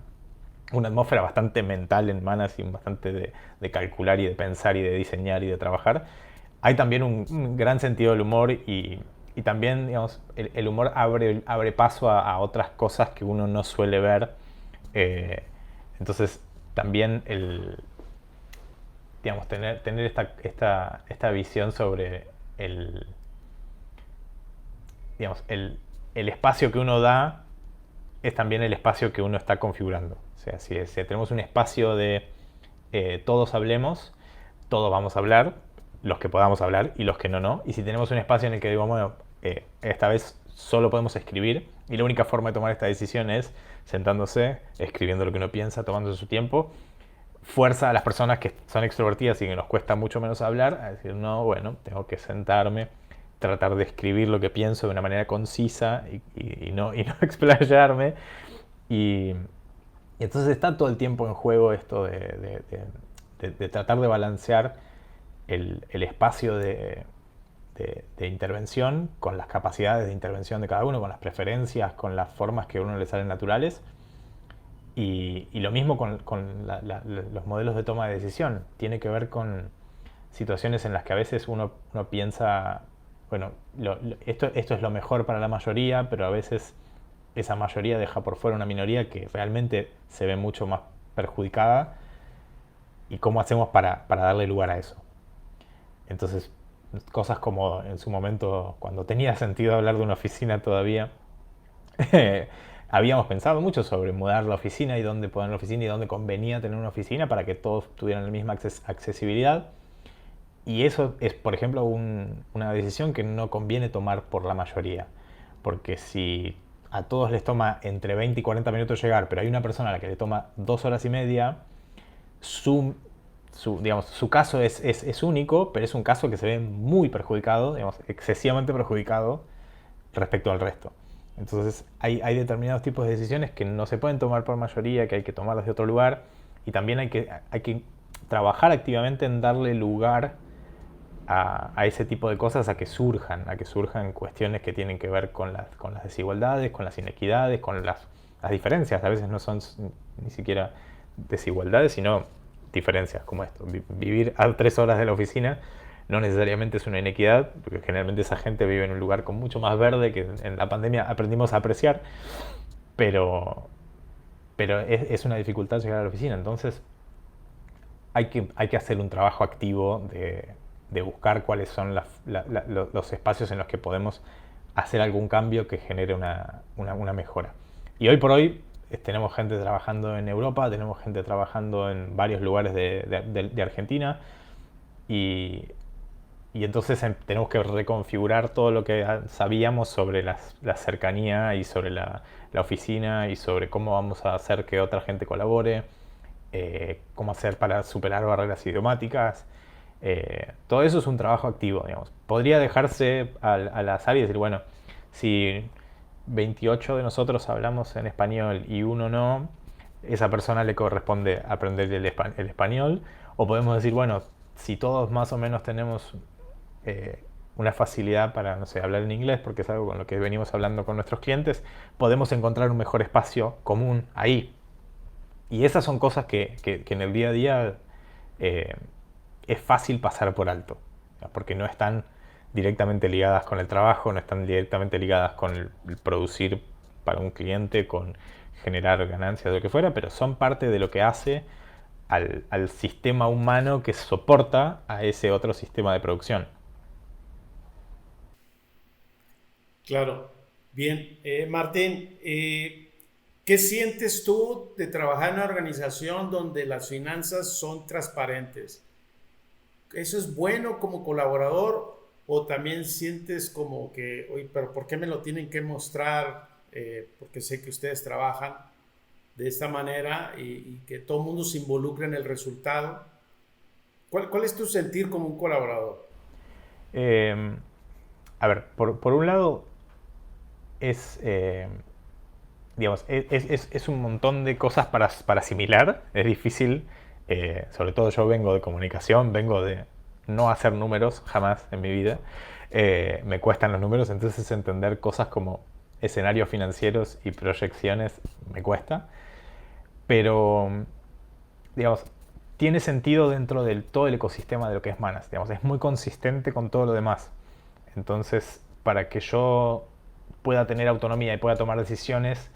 atmósfera bastante mental en Manas y bastante de calcular y de pensar y de diseñar y de trabajar, hay también un gran sentido del humor y también, digamos, el humor abre paso a otras cosas que uno no suele ver. Eh, entonces, también digamos, tener esta visión sobre digamos, el espacio que uno da es también el espacio que uno está configurando. O sea, si tenemos un espacio de todos hablemos, todos vamos a hablar, los que podamos hablar y los que no. Y si tenemos un espacio en el que digo, bueno, esta vez solo podemos escribir y la única forma de tomar esta decisión es sentándose, escribiendo lo que uno piensa, tomándose su tiempo. Fuerza a las personas que son extrovertidas y que nos cuesta mucho menos hablar a decir, no, bueno, tengo que sentarme, tratar de escribir lo que pienso de una manera concisa y no explayarme. Y entonces está todo el tiempo en juego esto de tratar de balancear el espacio de intervención con las capacidades de intervención de cada uno, con las preferencias, con las formas que a uno le salen naturales. Y lo mismo con los modelos de toma de decisión. Tiene que ver con situaciones en las que a veces uno piensa, bueno, esto es lo mejor para la mayoría, pero a veces esa mayoría deja por fuera una minoría que realmente se ve mucho más perjudicada. ¿Y cómo hacemos para darle lugar a eso? Entonces, cosas como en su momento, cuando tenía sentido hablar de una oficina todavía, habíamos pensado mucho sobre mudar la oficina y dónde poner la oficina y dónde convenía tener una oficina para que todos tuvieran la misma accesibilidad. Y eso es, por ejemplo, una decisión que no conviene tomar por la mayoría. Porque si a todos les toma entre 20 y 40 minutos llegar, pero hay una persona a la que le toma 2 horas y media, su caso es único, pero es un caso que se ve muy perjudicado, digamos, excesivamente perjudicado respecto al resto. Entonces hay determinados tipos de decisiones que no se pueden tomar por mayoría, que hay que tomarlas de otro lugar, y también hay que trabajar activamente en darle lugar a ese tipo de cosas a que surjan cuestiones que tienen que ver con las desigualdades, con las inequidades, con las diferencias. A veces no son ni siquiera desigualdades, sino diferencias como esto. Vivir a 3 horas de la oficina no necesariamente es una inequidad, porque generalmente esa gente vive en un lugar con mucho más verde que en la pandemia aprendimos a apreciar, pero es una dificultad llegar a la oficina. Entonces hay que hacer un trabajo activo de buscar cuáles son los espacios en los que podemos hacer algún cambio que genere una mejora. Y hoy por hoy tenemos gente trabajando en Europa, tenemos gente trabajando en varios lugares de Argentina, y entonces tenemos que reconfigurar todo lo que sabíamos sobre la cercanía y sobre la oficina y sobre cómo vamos a hacer que otra gente colabore, cómo hacer para superar barreras idiomáticas. Todo eso es un trabajo activo, digamos. Podría dejarse al azar y decir, bueno, si 28 de nosotros hablamos en español y uno no, esa persona le corresponde aprender el español. O podemos decir, bueno, si todos más o menos tenemos una facilidad para, no sé, hablar en inglés, porque es algo con lo que venimos hablando con nuestros clientes, podemos encontrar un mejor espacio común ahí. Y esas son cosas que en el día a día es fácil pasar por alto, porque no están directamente ligadas con el trabajo, no están directamente ligadas con el producir para un cliente, con generar ganancias, lo que fuera, pero son parte de lo que hace al sistema humano que soporta a ese otro sistema de producción. Claro. Bien, Martín, ¿qué sientes tú de trabajar en una organización donde las finanzas son transparentes? ¿Eso es bueno como colaborador o también sientes como que, oye, pero ¿por qué me lo tienen que mostrar? Porque sé que ustedes trabajan de esta manera y que todo el mundo se involucre en el resultado. ¿Cuál es tu sentir como un colaborador? Eh, a ver, por un lado es, digamos, es un montón de cosas para asimilar. Es difícil, sobre todo yo vengo de comunicación, vengo de no hacer números jamás en mi vida. Me cuestan los números, entonces entender cosas como escenarios financieros y proyecciones me cuesta. Pero, digamos, tiene sentido dentro del todo el ecosistema de lo que es Manas. Digamos, es muy consistente con todo lo demás. Entonces, para que yo pueda tener autonomía y pueda tomar decisiones,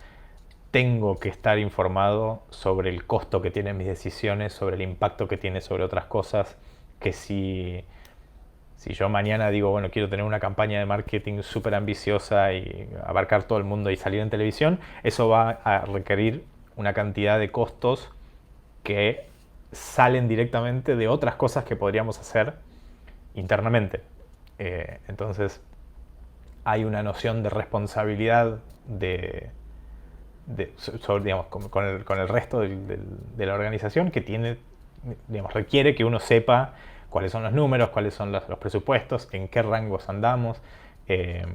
tengo que estar informado sobre el costo que tienen mis decisiones, sobre el impacto que tiene sobre otras cosas, que si yo mañana digo, bueno, quiero tener una campaña de marketing súper ambiciosa y abarcar todo el mundo y salir en televisión, eso va a requerir una cantidad de costos que salen directamente de otras cosas que podríamos hacer internamente. Entonces, hay una noción de responsabilidad digamos, con el resto de la organización que tiene, digamos, requiere que uno sepa cuáles son los números, cuáles son los presupuestos, en qué rangos andamos, eh,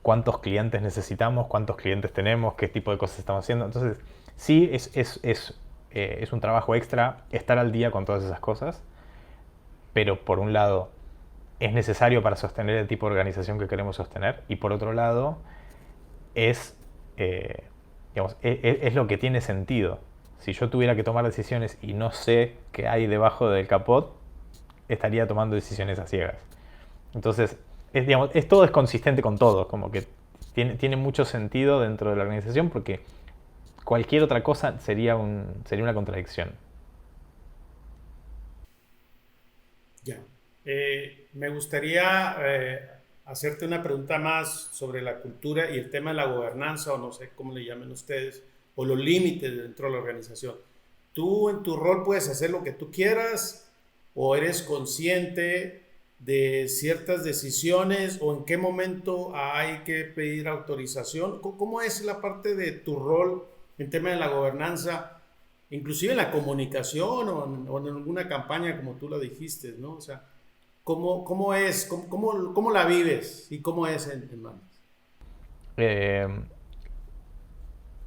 cuántos clientes necesitamos, cuántos clientes tenemos, qué tipo de cosas estamos haciendo. Entonces, sí, es un trabajo extra estar al día con todas esas cosas, pero por un lado es necesario para sostener el tipo de organización que queremos sostener, y por otro lado es, digamos, es lo que tiene sentido. Si yo tuviera que tomar decisiones y no sé qué hay debajo del capot, estaría tomando decisiones a ciegas. Entonces, digamos, todo es consistente con todo, como que tiene mucho sentido dentro de la organización, porque cualquier otra cosa sería una contradicción. Ya. Me gustaría hacerte una pregunta más sobre la cultura y el tema de la gobernanza, o no sé cómo le llamen ustedes, o los límites dentro de la organización. ¿Tú en tu rol puedes hacer lo que tú quieras o eres consciente de ciertas decisiones o en qué momento hay que pedir autorización? ¿Cómo es la parte de tu rol en tema de la gobernanza, inclusive en la comunicación o en alguna campaña como tú lo dijiste, ¿no? O sea, ¿cómo es? ¿Cómo la vives? ¿Y cómo es en Manas? Eh,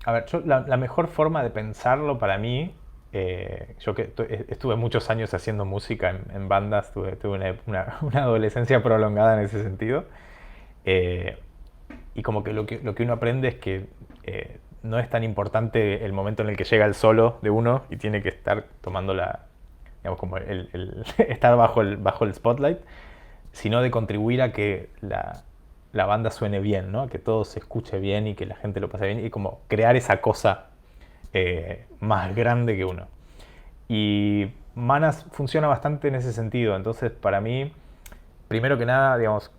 a ver, la mejor forma de pensarlo para mí, yo que estuve muchos años haciendo música en bandas, tuve una adolescencia prolongada en ese sentido, eh, y como que lo que uno aprende es que no es tan importante el momento en el que llega el solo de uno y tiene que estar tomando digamos, como estar bajo el spotlight, sino de contribuir a que la banda suene bien, ¿no? Que todo se escuche bien y que la gente lo pase bien, y como crear esa cosa más grande que uno. Y Manas funciona bastante en ese sentido. Entonces, para mí, primero que nada, digamos,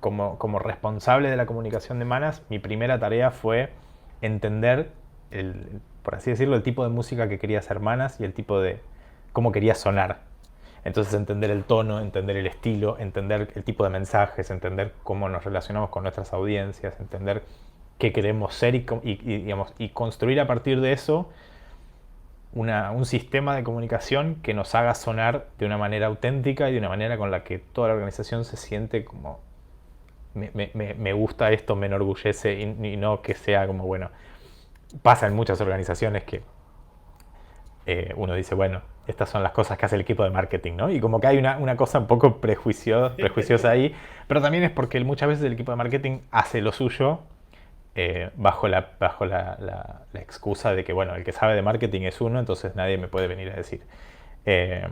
como responsable de la comunicación de Manas, mi primera tarea fue entender, por así decirlo, el tipo de música que quería hacer Manas y el tipo de cómo quería sonar. Entonces, entender el tono, entender el estilo, entender el tipo de mensajes, entender cómo nos relacionamos con nuestras audiencias, entender qué queremos ser digamos, y construir a partir de eso un sistema de comunicación que nos haga sonar de una manera auténtica y de una manera con la que toda la organización se siente como me gusta esto, me enorgullece, y no que sea como, bueno, pasa en muchas organizaciones que uno dice, bueno, estas son las cosas que hace el equipo de marketing, ¿no? Y como que hay una cosa un poco prejuiciosa ahí, pero también es porque muchas veces el equipo de marketing hace lo suyo bajo la excusa de que, bueno, el que sabe de marketing es uno, entonces nadie me puede venir a decir. Eh,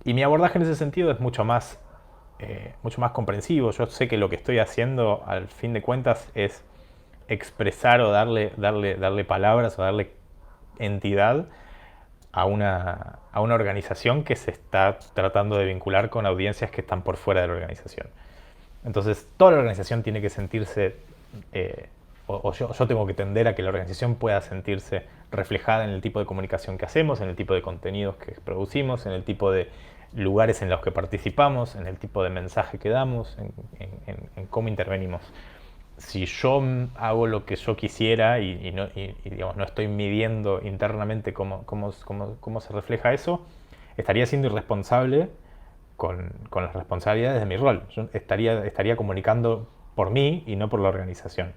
y mi abordaje en ese sentido es mucho más comprensivo. Yo sé que lo que estoy haciendo, al fin de cuentas, es expresar o darle palabras o darle entidad a una organización que se está tratando de vincular con audiencias que están por fuera de la organización. Entonces, toda la organización tiene que sentirse, o yo tengo que tender a que la organización pueda sentirse reflejada en el tipo de comunicación que hacemos, en el tipo de contenidos que producimos, en el tipo de lugares en los que participamos, en el tipo de mensaje que damos, en cómo intervenimos. Si yo hago lo que yo quisiera digamos, no estoy midiendo internamente cómo se refleja eso, estaría siendo irresponsable con las responsabilidades de mi rol. Yo estaría comunicando por mí y no por la organización.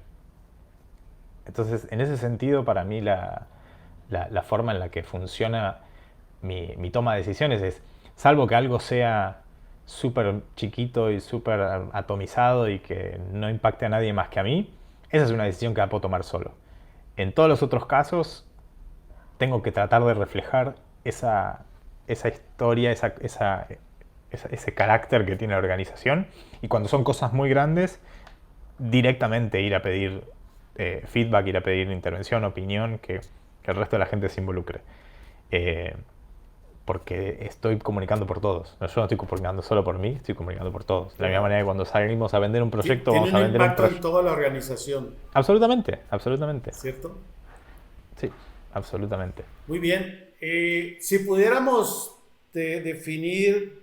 Entonces, en ese sentido, para mí la forma en la que funciona mi toma de decisiones es, salvo que algo sea súper chiquito y súper atomizado y que no impacte a nadie más que a mí, esa es una decisión que la puedo tomar solo. En todos los otros casos, tengo que tratar de reflejar esa historia, ese carácter que tiene la organización, y cuando son cosas muy grandes, directamente ir a pedir feedback, ir a pedir intervención, opinión, que el resto de la gente se involucre. Eh, porque estoy comunicando por todos. Yo no estoy comunicando solo por mí, estoy comunicando por todos. De la misma manera que cuando salimos a vender un proyecto, Tiene vamos a un vender un impacto en proyecto. toda la organización, Absolutamente, absolutamente. ¿cierto? Sí, absolutamente. Muy bien. Si pudiéramos definir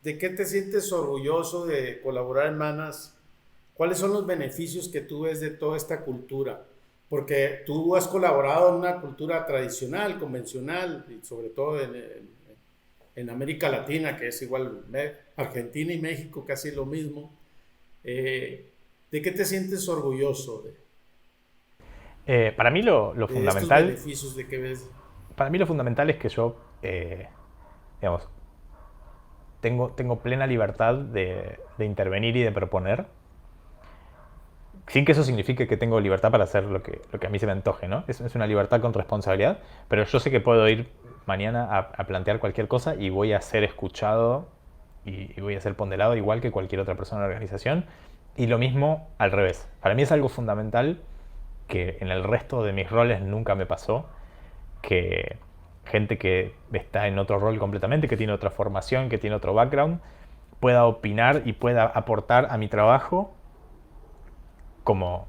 de qué te sientes orgulloso de colaborar en Manas, ¿cuáles son los beneficios que tú ves de toda esta cultura? Porque tú has colaborado en una cultura tradicional, convencional, y sobre todo en América Latina, que es igual, Argentina y México, casi lo mismo. ¿De qué te sientes orgulloso Para mí lo de estos fundamental, beneficios de que ves? para mí lo fundamental es que yo, digamos, tengo plena libertad de intervenir y de proponer, sin que eso signifique que tengo libertad para hacer lo que a mí se me antoje, ¿no? Es una libertad con responsabilidad, pero yo sé que puedo ir mañana a plantear cualquier cosa y voy a ser escuchado y voy a ser ponderado igual que cualquier otra persona en la organización. Y lo mismo al revés. Para mí es algo fundamental que en el resto de mis roles nunca me pasó, que gente que está en otro rol completamente, que tiene otra formación, que tiene otro background, pueda opinar y pueda aportar a mi trabajo como,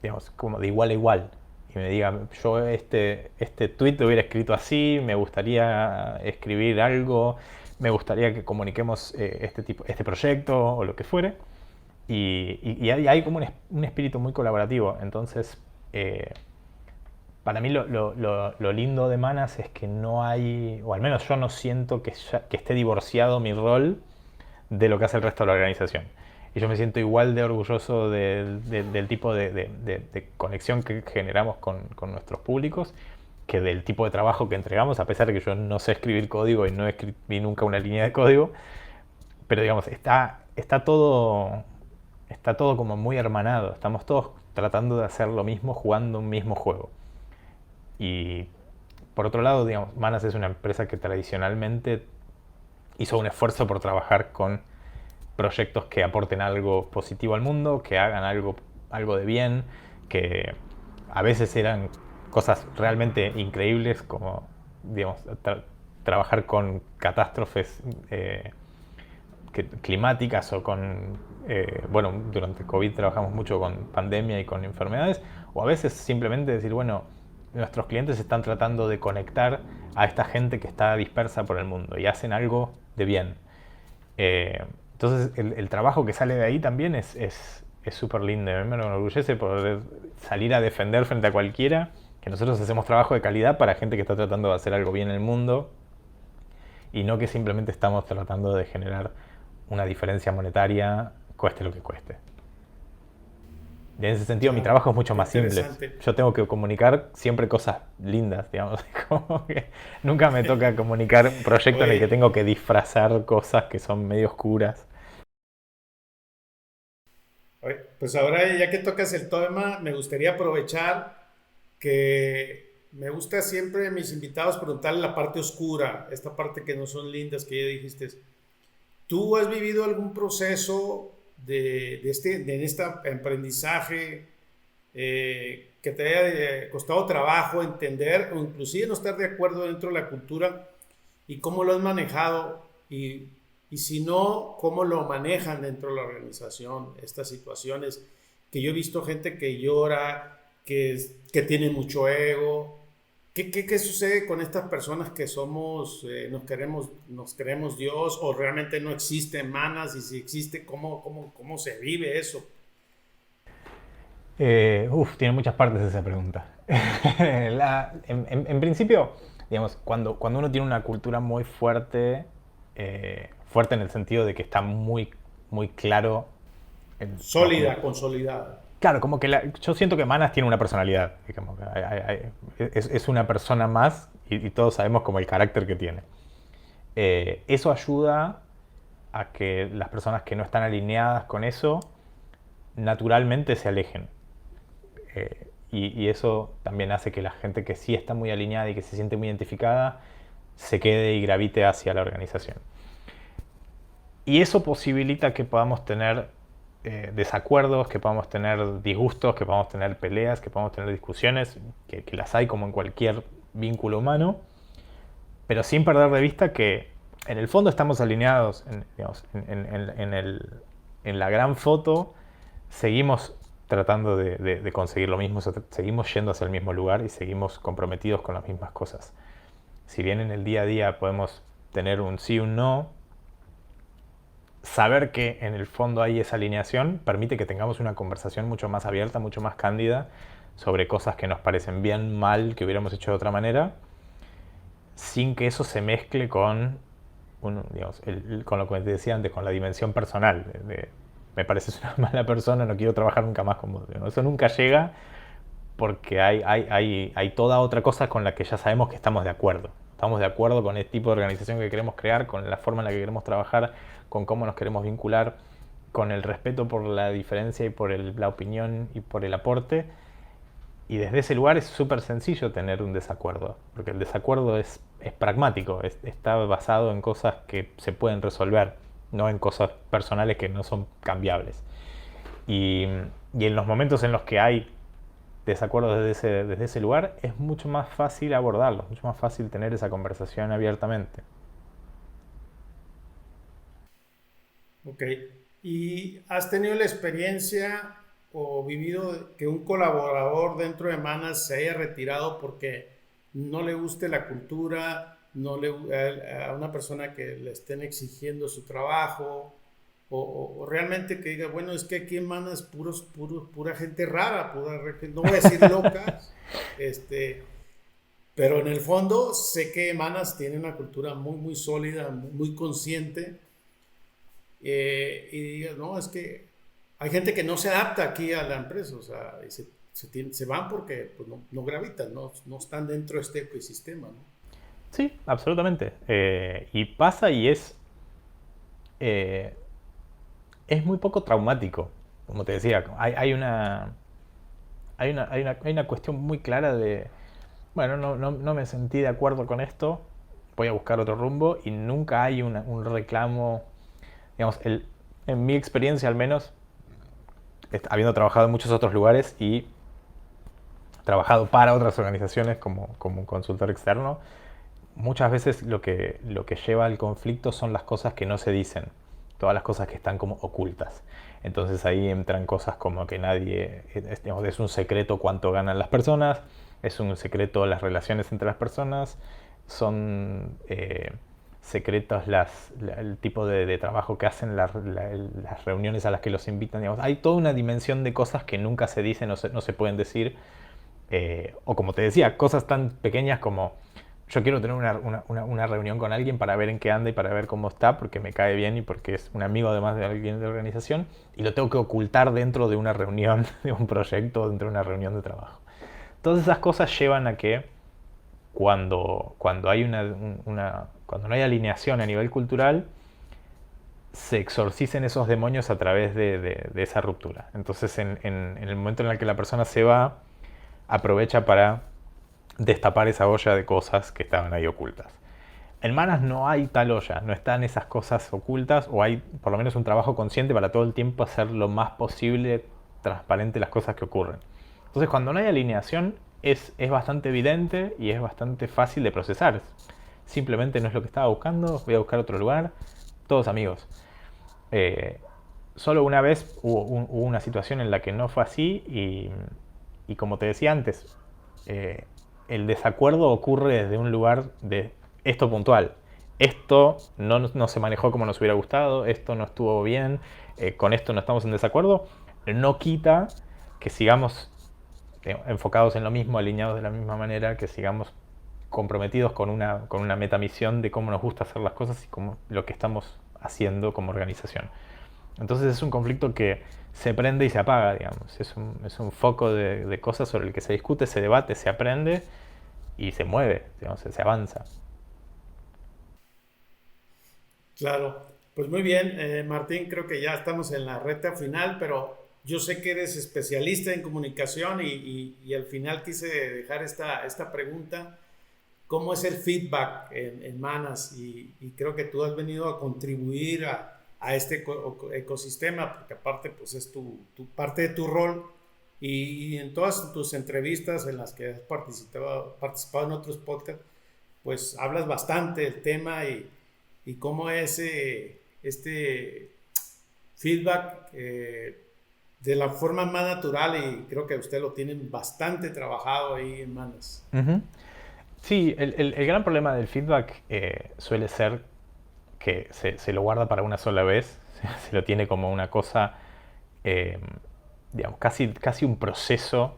digamos, como de igual a igual. Y me diga, yo este tweet lo hubiera escrito así, me gustaría escribir algo, me gustaría que comuniquemos este proyecto o lo que fuere. Y hay como un espíritu muy colaborativo. Entonces, para mí lo lindo de Manas es que no hay, o al menos yo no siento que esté divorciado mi rol de lo que hace el resto de la organización. Y yo me siento igual de orgulloso del tipo de conexión que generamos con nuestros públicos que del tipo de trabajo que entregamos, a pesar de que yo no sé escribir código y no escribí nunca una línea de código. Pero digamos, está todo como muy hermanado. Estamos todos tratando de hacer lo mismo, jugando un mismo juego. Y por otro lado, digamos, Manas es una empresa que tradicionalmente hizo un esfuerzo por trabajar con proyectos que aporten algo positivo al mundo, que hagan algo de bien, que a veces eran cosas realmente increíbles, como digamos, trabajar con catástrofes climáticas o con, bueno, durante COVID trabajamos mucho con pandemia y con enfermedades, o a veces simplemente decir, bueno, nuestros clientes están tratando de conectar a esta gente que está dispersa por el mundo y hacen algo de bien. Entonces el trabajo que sale de ahí también es súper lindo. A mí me enorgullece poder salir a defender frente a cualquiera que nosotros hacemos trabajo de calidad para gente que está tratando de hacer algo bien en el mundo y no que simplemente estamos tratando de generar una diferencia monetaria, cueste lo que cueste. En ese sentido, mi Claro, trabajo es mucho qué más simple. interesante. Yo tengo que comunicar siempre cosas lindas, digamos. Como que nunca me toca comunicar un proyecto en el que Oye, tengo que disfrazar cosas que son medio oscuras. oye, pues ahora ya que tocas el tema, me gustaría aprovechar que me gusta siempre a mis invitados preguntarle la parte oscura, esta parte que no son lindas que ya dijiste. ¿Tú has vivido algún proceso de este aprendizaje que te haya costado trabajo entender o inclusive no estar de acuerdo dentro de la cultura y cómo lo has manejado y si no, cómo lo manejan dentro de la organización estas situaciones? Que yo he visto gente que llora, que tiene mucho ego. ¿Qué sucede con estas personas que somos, nos queremos Dios o realmente no existen manas? Y si existe, ¿cómo se vive eso? Tiene muchas partes esa pregunta. En principio, digamos, cuando uno tiene una cultura muy fuerte, fuerte en el sentido de que está muy claro, digamos, como, Sólida, consolidada. claro, como que yo siento que Manas tiene una personalidad, digamos, es una persona más y todos sabemos como el carácter que tiene. Eso ayuda a que las personas que no están alineadas con eso naturalmente se alejen. Y eso también hace que la gente que sí está muy alineada y que se siente muy identificada se quede y gravite hacia la organización. Y eso posibilita que podamos tener desacuerdos, que podamos tener disgustos, que podamos tener peleas, que podamos tener discusiones, que las hay como en cualquier vínculo humano, pero sin perder de vista que en el fondo estamos alineados, digamos, en la gran foto, seguimos tratando de conseguir lo mismo, seguimos yendo hacia el mismo lugar y seguimos comprometidos con las mismas cosas. Si bien en el día a día podemos tener un sí y un no, saber que en el fondo hay esa alineación permite que tengamos una conversación mucho más abierta, mucho más cándida sobre cosas que nos parecen bien, mal, que hubiéramos hecho de otra manera, sin que eso se mezcle con, digamos, con lo que te decía antes, con la dimensión personal. Me pareces una mala persona, no quiero trabajar nunca más con vos. ¿No? Eso nunca llega porque hay toda otra cosa con la que ya sabemos que estamos de acuerdo. Estamos de acuerdo con el tipo de organización que queremos crear, con la forma en la que queremos trabajar, con cómo nos queremos vincular, con el respeto por la diferencia y por la opinión y por el aporte. Y desde ese lugar es súper sencillo tener un desacuerdo, porque el desacuerdo es pragmático, está basado en cosas que se pueden resolver, no en cosas personales que no son cambiables. Y, y en los momentos en los que hay desacuerdos desde ese lugar, es mucho más fácil abordarlos, mucho más fácil tener esa conversación abiertamente. Ok. ¿Y has tenido la experiencia o vivido que un colaborador dentro de Manas se haya retirado porque no le guste la cultura, no le, a una persona que le estén exigiendo su trabajo, o realmente que diga, bueno, es que aquí en Manas pura gente rara, no voy a decir locas, este, pero en el fondo sé que Manas tiene una cultura muy sólida, muy consciente, y digas, no, es que hay gente que no se adapta aquí a la empresa, o sea, y se van porque pues, no gravitan, no están dentro de este ecosistema, ¿no? Sí, absolutamente. Y pasa y eh, es muy poco traumático. Como te decía, hay una cuestión muy clara de, bueno, no me sentí de acuerdo con esto, voy a buscar otro rumbo y nunca hay un reclamo, digamos, en mi experiencia al menos, habiendo trabajado en muchos otros lugares y trabajado para otras organizaciones como un consultor externo, muchas veces lo que lleva al conflicto son las cosas que no se dicen, todas las cosas que están como ocultas. Entonces ahí entran cosas como que digamos, es un secreto cuánto ganan las personas, es un secreto las relaciones entre las personas, son secretos el tipo de trabajo que hacen, las reuniones a las que los invitan. Digamos. Hay toda una dimensión de cosas que nunca se dicen, no se pueden decir. O como te decía, cosas tan pequeñas como yo quiero tener una reunión con alguien para ver en qué anda y para ver cómo está, porque me cae bien y porque es un amigo además de alguien de la organización, y lo tengo que ocultar dentro de una reunión, de un proyecto, dentro de una reunión de trabajo. Todas esas cosas llevan a que cuando hay cuando no hay alineación a nivel cultural, se exorcicen esos demonios a través de esa ruptura. Entonces en el momento en el que la persona se va, aprovecha para destapar esa olla de cosas que estaban ahí ocultas. En Manas no hay tal olla, no están esas cosas ocultas, o hay por lo menos un trabajo consciente para todo el tiempo hacer lo más posible transparente las cosas que ocurren. Entonces cuando no hay alineación es bastante evidente y es bastante fácil de procesar. Simplemente no es lo que estaba buscando, voy a buscar otro lugar, todos amigos. Eh, Solo una vez hubo una situación en la que no fue así y como te decía antes, eh, el desacuerdo ocurre desde un lugar de esto puntual. Esto no se manejó como nos hubiera gustado, esto no estuvo bien, con esto no estamos en desacuerdo. No quita que sigamos enfocados en lo mismo, alineados de la misma manera, que sigamos comprometidos con una metamisión de cómo nos gusta hacer las cosas y cómo, lo que estamos haciendo como organización. Entonces es un conflicto que se prende y se apaga, digamos. Es un foco de cosas sobre el que se discute, se debate, se aprende y se mueve, digamos, se avanza. Claro, pues muy bien, Martín, creo que ya estamos en la recta final, pero yo sé que eres especialista en comunicación y al final quise dejar esta pregunta. ¿Cómo es el feedback en Manas? Y creo que tú has venido a contribuir a este ecosistema, porque aparte pues es parte de tu rol y en todas tus entrevistas en las que has participado en otros podcasts, pues hablas bastante del tema y cómo es este feedback de la forma más natural y creo que usted lo tienen bastante trabajado ahí en Manas. Ujú. Sí, el gran problema del feedback suele ser que se lo guarda para una sola vez, se lo tiene como una cosa, eh, digamos, casi un proceso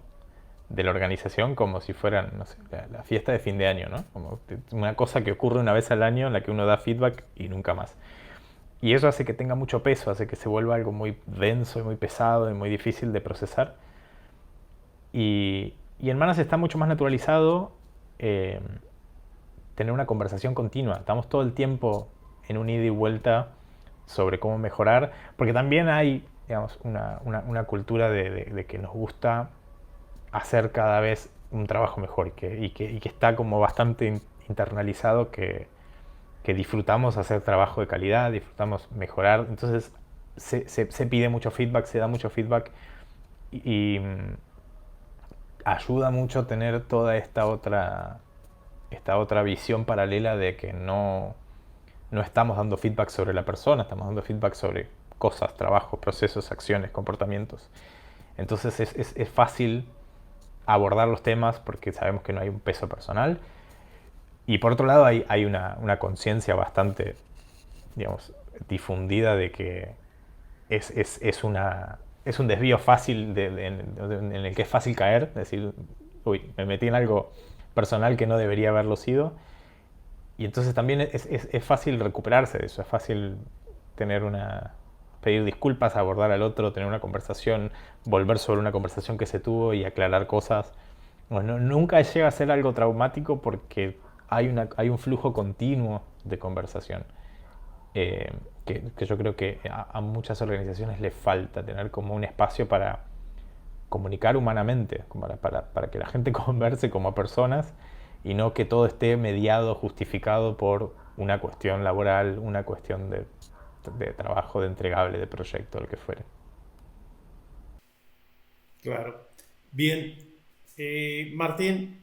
de la organización, como si fueran, no sé, la fiesta de fin de año, ¿no? Como una cosa que ocurre una vez al año en la que uno da feedback y nunca más. Y eso hace que tenga mucho peso, hace que se vuelva algo muy denso y muy pesado y muy difícil de procesar. Y en Manas está mucho más naturalizado eh, tener una conversación continua. Estamos todo el tiempo en un ida y vuelta sobre cómo mejorar, porque también hay, digamos, una cultura de que nos gusta hacer cada vez un trabajo mejor y que está como bastante internalizado que disfrutamos hacer trabajo de calidad, disfrutamos mejorar. Entonces se pide mucho feedback, se da mucho feedback y ayuda mucho tener toda esta otra visión paralela de que no estamos dando feedback sobre la persona, estamos dando feedback sobre cosas, trabajos, procesos, acciones, comportamientos. Entonces es fácil abordar los temas porque sabemos que no hay un peso personal. Y por otro lado hay una conciencia bastante, digamos, difundida de que es un desvío fácil en el que es fácil caer, decir, uy, me metí en algo personal que no debería haberlo sido. Y entonces también es fácil recuperarse de eso, es fácil pedir disculpas, abordar al otro, tener una conversación, volver sobre una conversación que se tuvo y aclarar cosas. Bueno, nunca llega a ser algo traumático porque hay un flujo continuo de conversación. Que yo creo que a muchas organizaciones les falta tener como un espacio para comunicar humanamente, para que la gente converse como personas y no que todo esté mediado, justificado por una cuestión laboral, una cuestión de trabajo, de entregable, de proyecto, lo que fuere. Claro. Bien. Martín,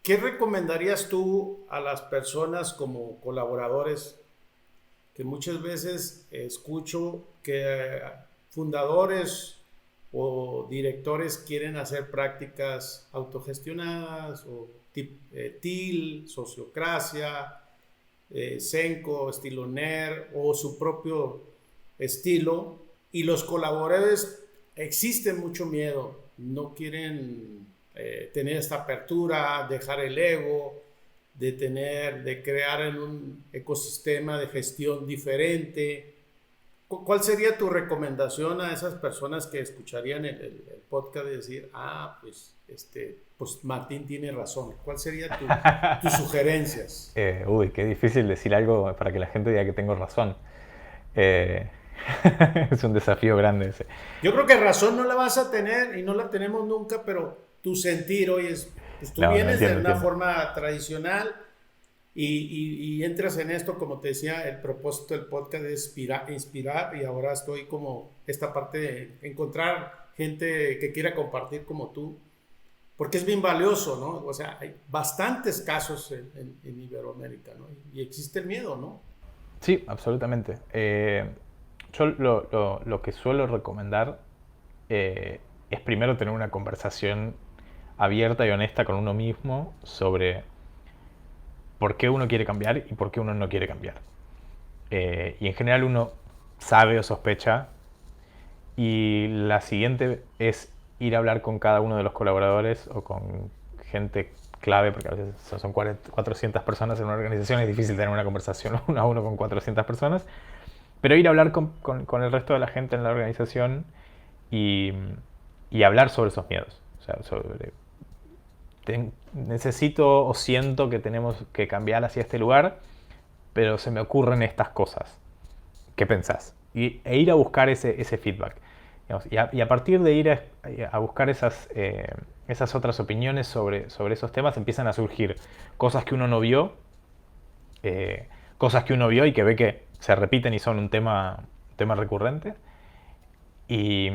¿qué recomendarías tú a las personas como colaboradores que muchas veces escucho que fundadores o directores quieren hacer prácticas autogestionadas o TIL, sociocracia, Senko, estilo NER o su propio estilo, y los colaboradores existen mucho miedo, no quieren tener esta apertura, dejar el ego, de crear en un ecosistema de gestión diferente? ¿Cuál sería tu recomendación a esas personas que escucharían el podcast y decir, pues Martín tiene razón? ¿Cuál sería tus sugerencias? Uy, qué difícil decir algo para que la gente diga que tengo razón. Eh, es un desafío grande ese. Yo creo que razón no la vas a tener y no la tenemos nunca, pero tu sentir hoy es, pues tú No, no vienes de entiendo, una entiendo. forma tradicional y entras en esto, como te decía, el propósito del podcast es inspirar, y ahora estoy como esta parte de encontrar gente que quiera compartir como tú, porque es bien valioso, ¿no? O sea, hay bastantes casos en Iberoamérica, ¿no? Y existe el miedo, ¿no? Sí, absolutamente. Yo lo que suelo recomendar es primero tener una conversación abierta y honesta con uno mismo sobre por qué uno quiere cambiar y por qué uno no quiere cambiar. Y en general uno sabe o sospecha. Y la siguiente es ir a hablar con cada uno de los colaboradores o con gente clave, porque a veces son 400 personas en una organización, es difícil tener una conversación uno a uno con 400 personas, pero ir a hablar con el resto de la gente en la organización y, y hablar sobre esos miedos. O sea, necesito o siento que tenemos que cambiar hacia este lugar, pero se me ocurren estas cosas. ¿Qué pensás? E ir a buscar ese feedback. Digamos, y a partir de ir a buscar esas otras opiniones sobre esos temas, empiezan a surgir cosas que uno no vio, cosas que uno vio y que ve que se repiten y son un tema recurrente, y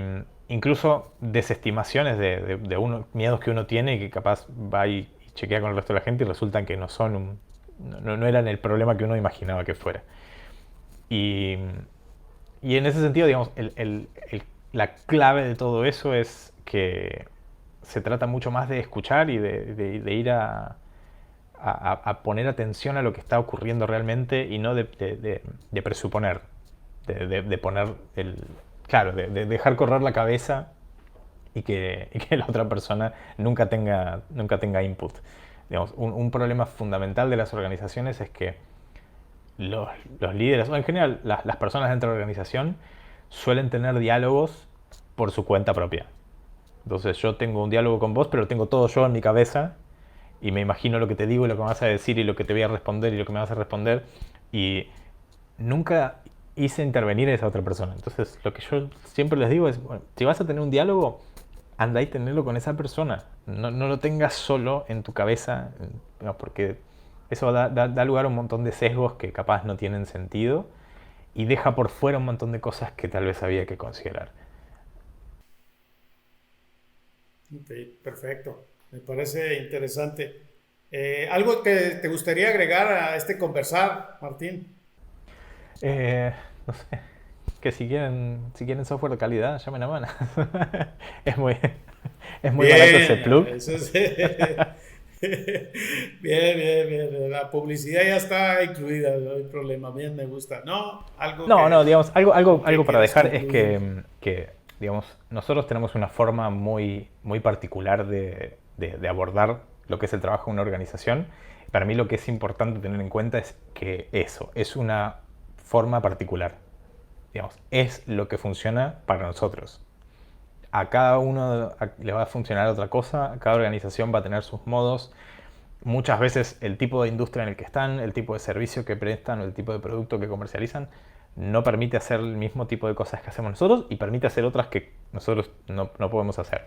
incluso desestimaciones de miedos que uno tiene y que capaz va y chequea con el resto de la gente y resultan que no eran el problema que uno imaginaba que fuera. Y, y en ese sentido, digamos, la clave de todo eso es que se trata mucho más de escuchar y de ir a poner atención a lo que está ocurriendo realmente y no de presuponer. de poner claro, de dejar correr la cabeza y que la otra persona nunca tenga input. Digamos, un problema fundamental de las organizaciones es que los, los líderes, o en general las personas dentro de la organización, suelen tener diálogos por su cuenta propia. Entonces yo tengo un diálogo con vos, pero lo tengo todo yo en mi cabeza y me imagino lo que te digo y lo que me vas a decir y lo que te voy a responder y lo que me vas a responder, y nunca hice intervenir a esa otra persona. Entonces lo que yo siempre les digo es, bueno, si vas a tener un diálogo, anda y tenerlo con esa persona. No lo tengas solo en tu cabeza, no, porque eso da lugar a un montón de sesgos que capaz no tienen sentido y deja por fuera un montón de cosas que tal vez había que considerar. Ok, perfecto. Me parece interesante. ¿Algo que te gustaría agregar a este conversar, Martín? No sé, que si quieren software de calidad, llamen a Manas. es muy, es muy barato ese Bien, plug. eso es. Bien, bien, bien. La publicidad ya está incluida, no hay problema. Bien, me gusta. ¿No? Algo No, no, digamos, algo que para quieras dejar es concluir. que, digamos, nosotros tenemos una forma muy, muy particular de abordar lo que es el trabajo en una organización. Para mí lo que es importante tener en cuenta es que eso es una forma particular. Digamos, es lo que funciona para nosotros. A cada uno le va a funcionar otra cosa, cada organización va a tener sus modos. Muchas veces el tipo de industria en el que están, el tipo de servicio que prestan o el tipo de producto que comercializan no permite hacer el mismo tipo de cosas que hacemos nosotros y permite hacer otras que nosotros no podemos hacer.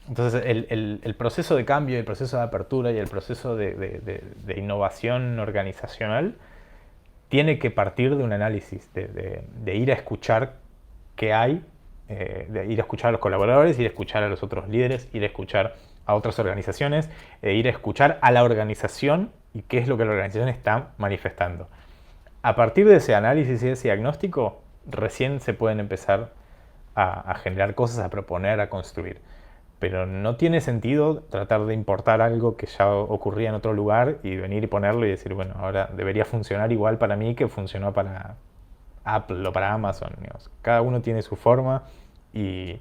Entonces el proceso de cambio, el proceso de apertura y el proceso de innovación organizacional tiene que partir de un análisis, de ir a escuchar qué hay, de ir a escuchar a los colaboradores, ir a escuchar a los otros líderes, ir a escuchar a otras organizaciones, ir a escuchar a la organización y qué es lo que la organización está manifestando. A partir de ese análisis y de ese diagnóstico, recién se pueden empezar a generar cosas, a proponer, a construir. Pero no tiene sentido tratar de importar algo que ya ocurría en otro lugar y venir y ponerlo y decir, bueno, ahora debería funcionar igual para mí que funcionó para Apple o para Amazon. Digamos. Cada uno tiene su forma y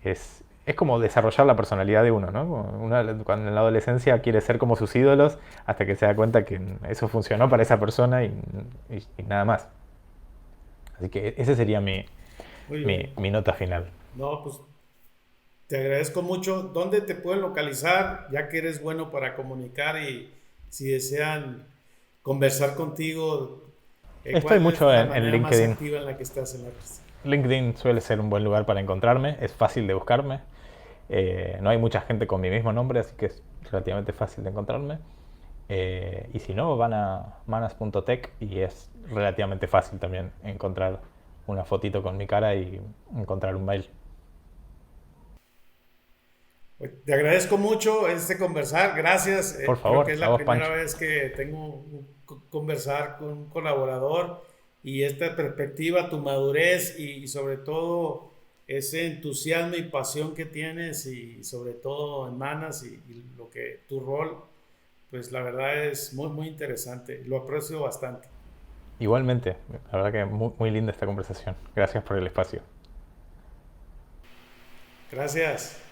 es como desarrollar la personalidad de uno, ¿no? Cuando en la adolescencia quiere ser como sus ídolos hasta que se da cuenta que eso funcionó para esa persona y nada más. Así que ese sería mi, Muy mi, bien. mi nota final. No, pues te agradezco mucho. ¿Dónde te pueden localizar? Ya que eres bueno para comunicar y si desean conversar contigo, Estoy ¿cuál es mucho la en manera más LinkedIn. activa en la que estás en la red? LinkedIn suele ser un buen lugar para encontrarme, es fácil de buscarme. No hay mucha gente con mi mismo nombre, así que es relativamente fácil de encontrarme. Y si no, van a manas.tech y es relativamente fácil también encontrar una fotito con mi cara y encontrar un mail. Te agradezco mucho este conversar, gracias. Por Creo que favor, es a la vos, primera Pancho. vez que tengo conversar con un colaborador y esta perspectiva, tu madurez y sobre todo ese entusiasmo y pasión que tienes y sobre todo en Manas y lo que tu rol, pues la verdad es muy, muy interesante. Lo aprecio bastante. Igualmente, la verdad que muy, muy linda esta conversación. Gracias por el espacio. Gracias.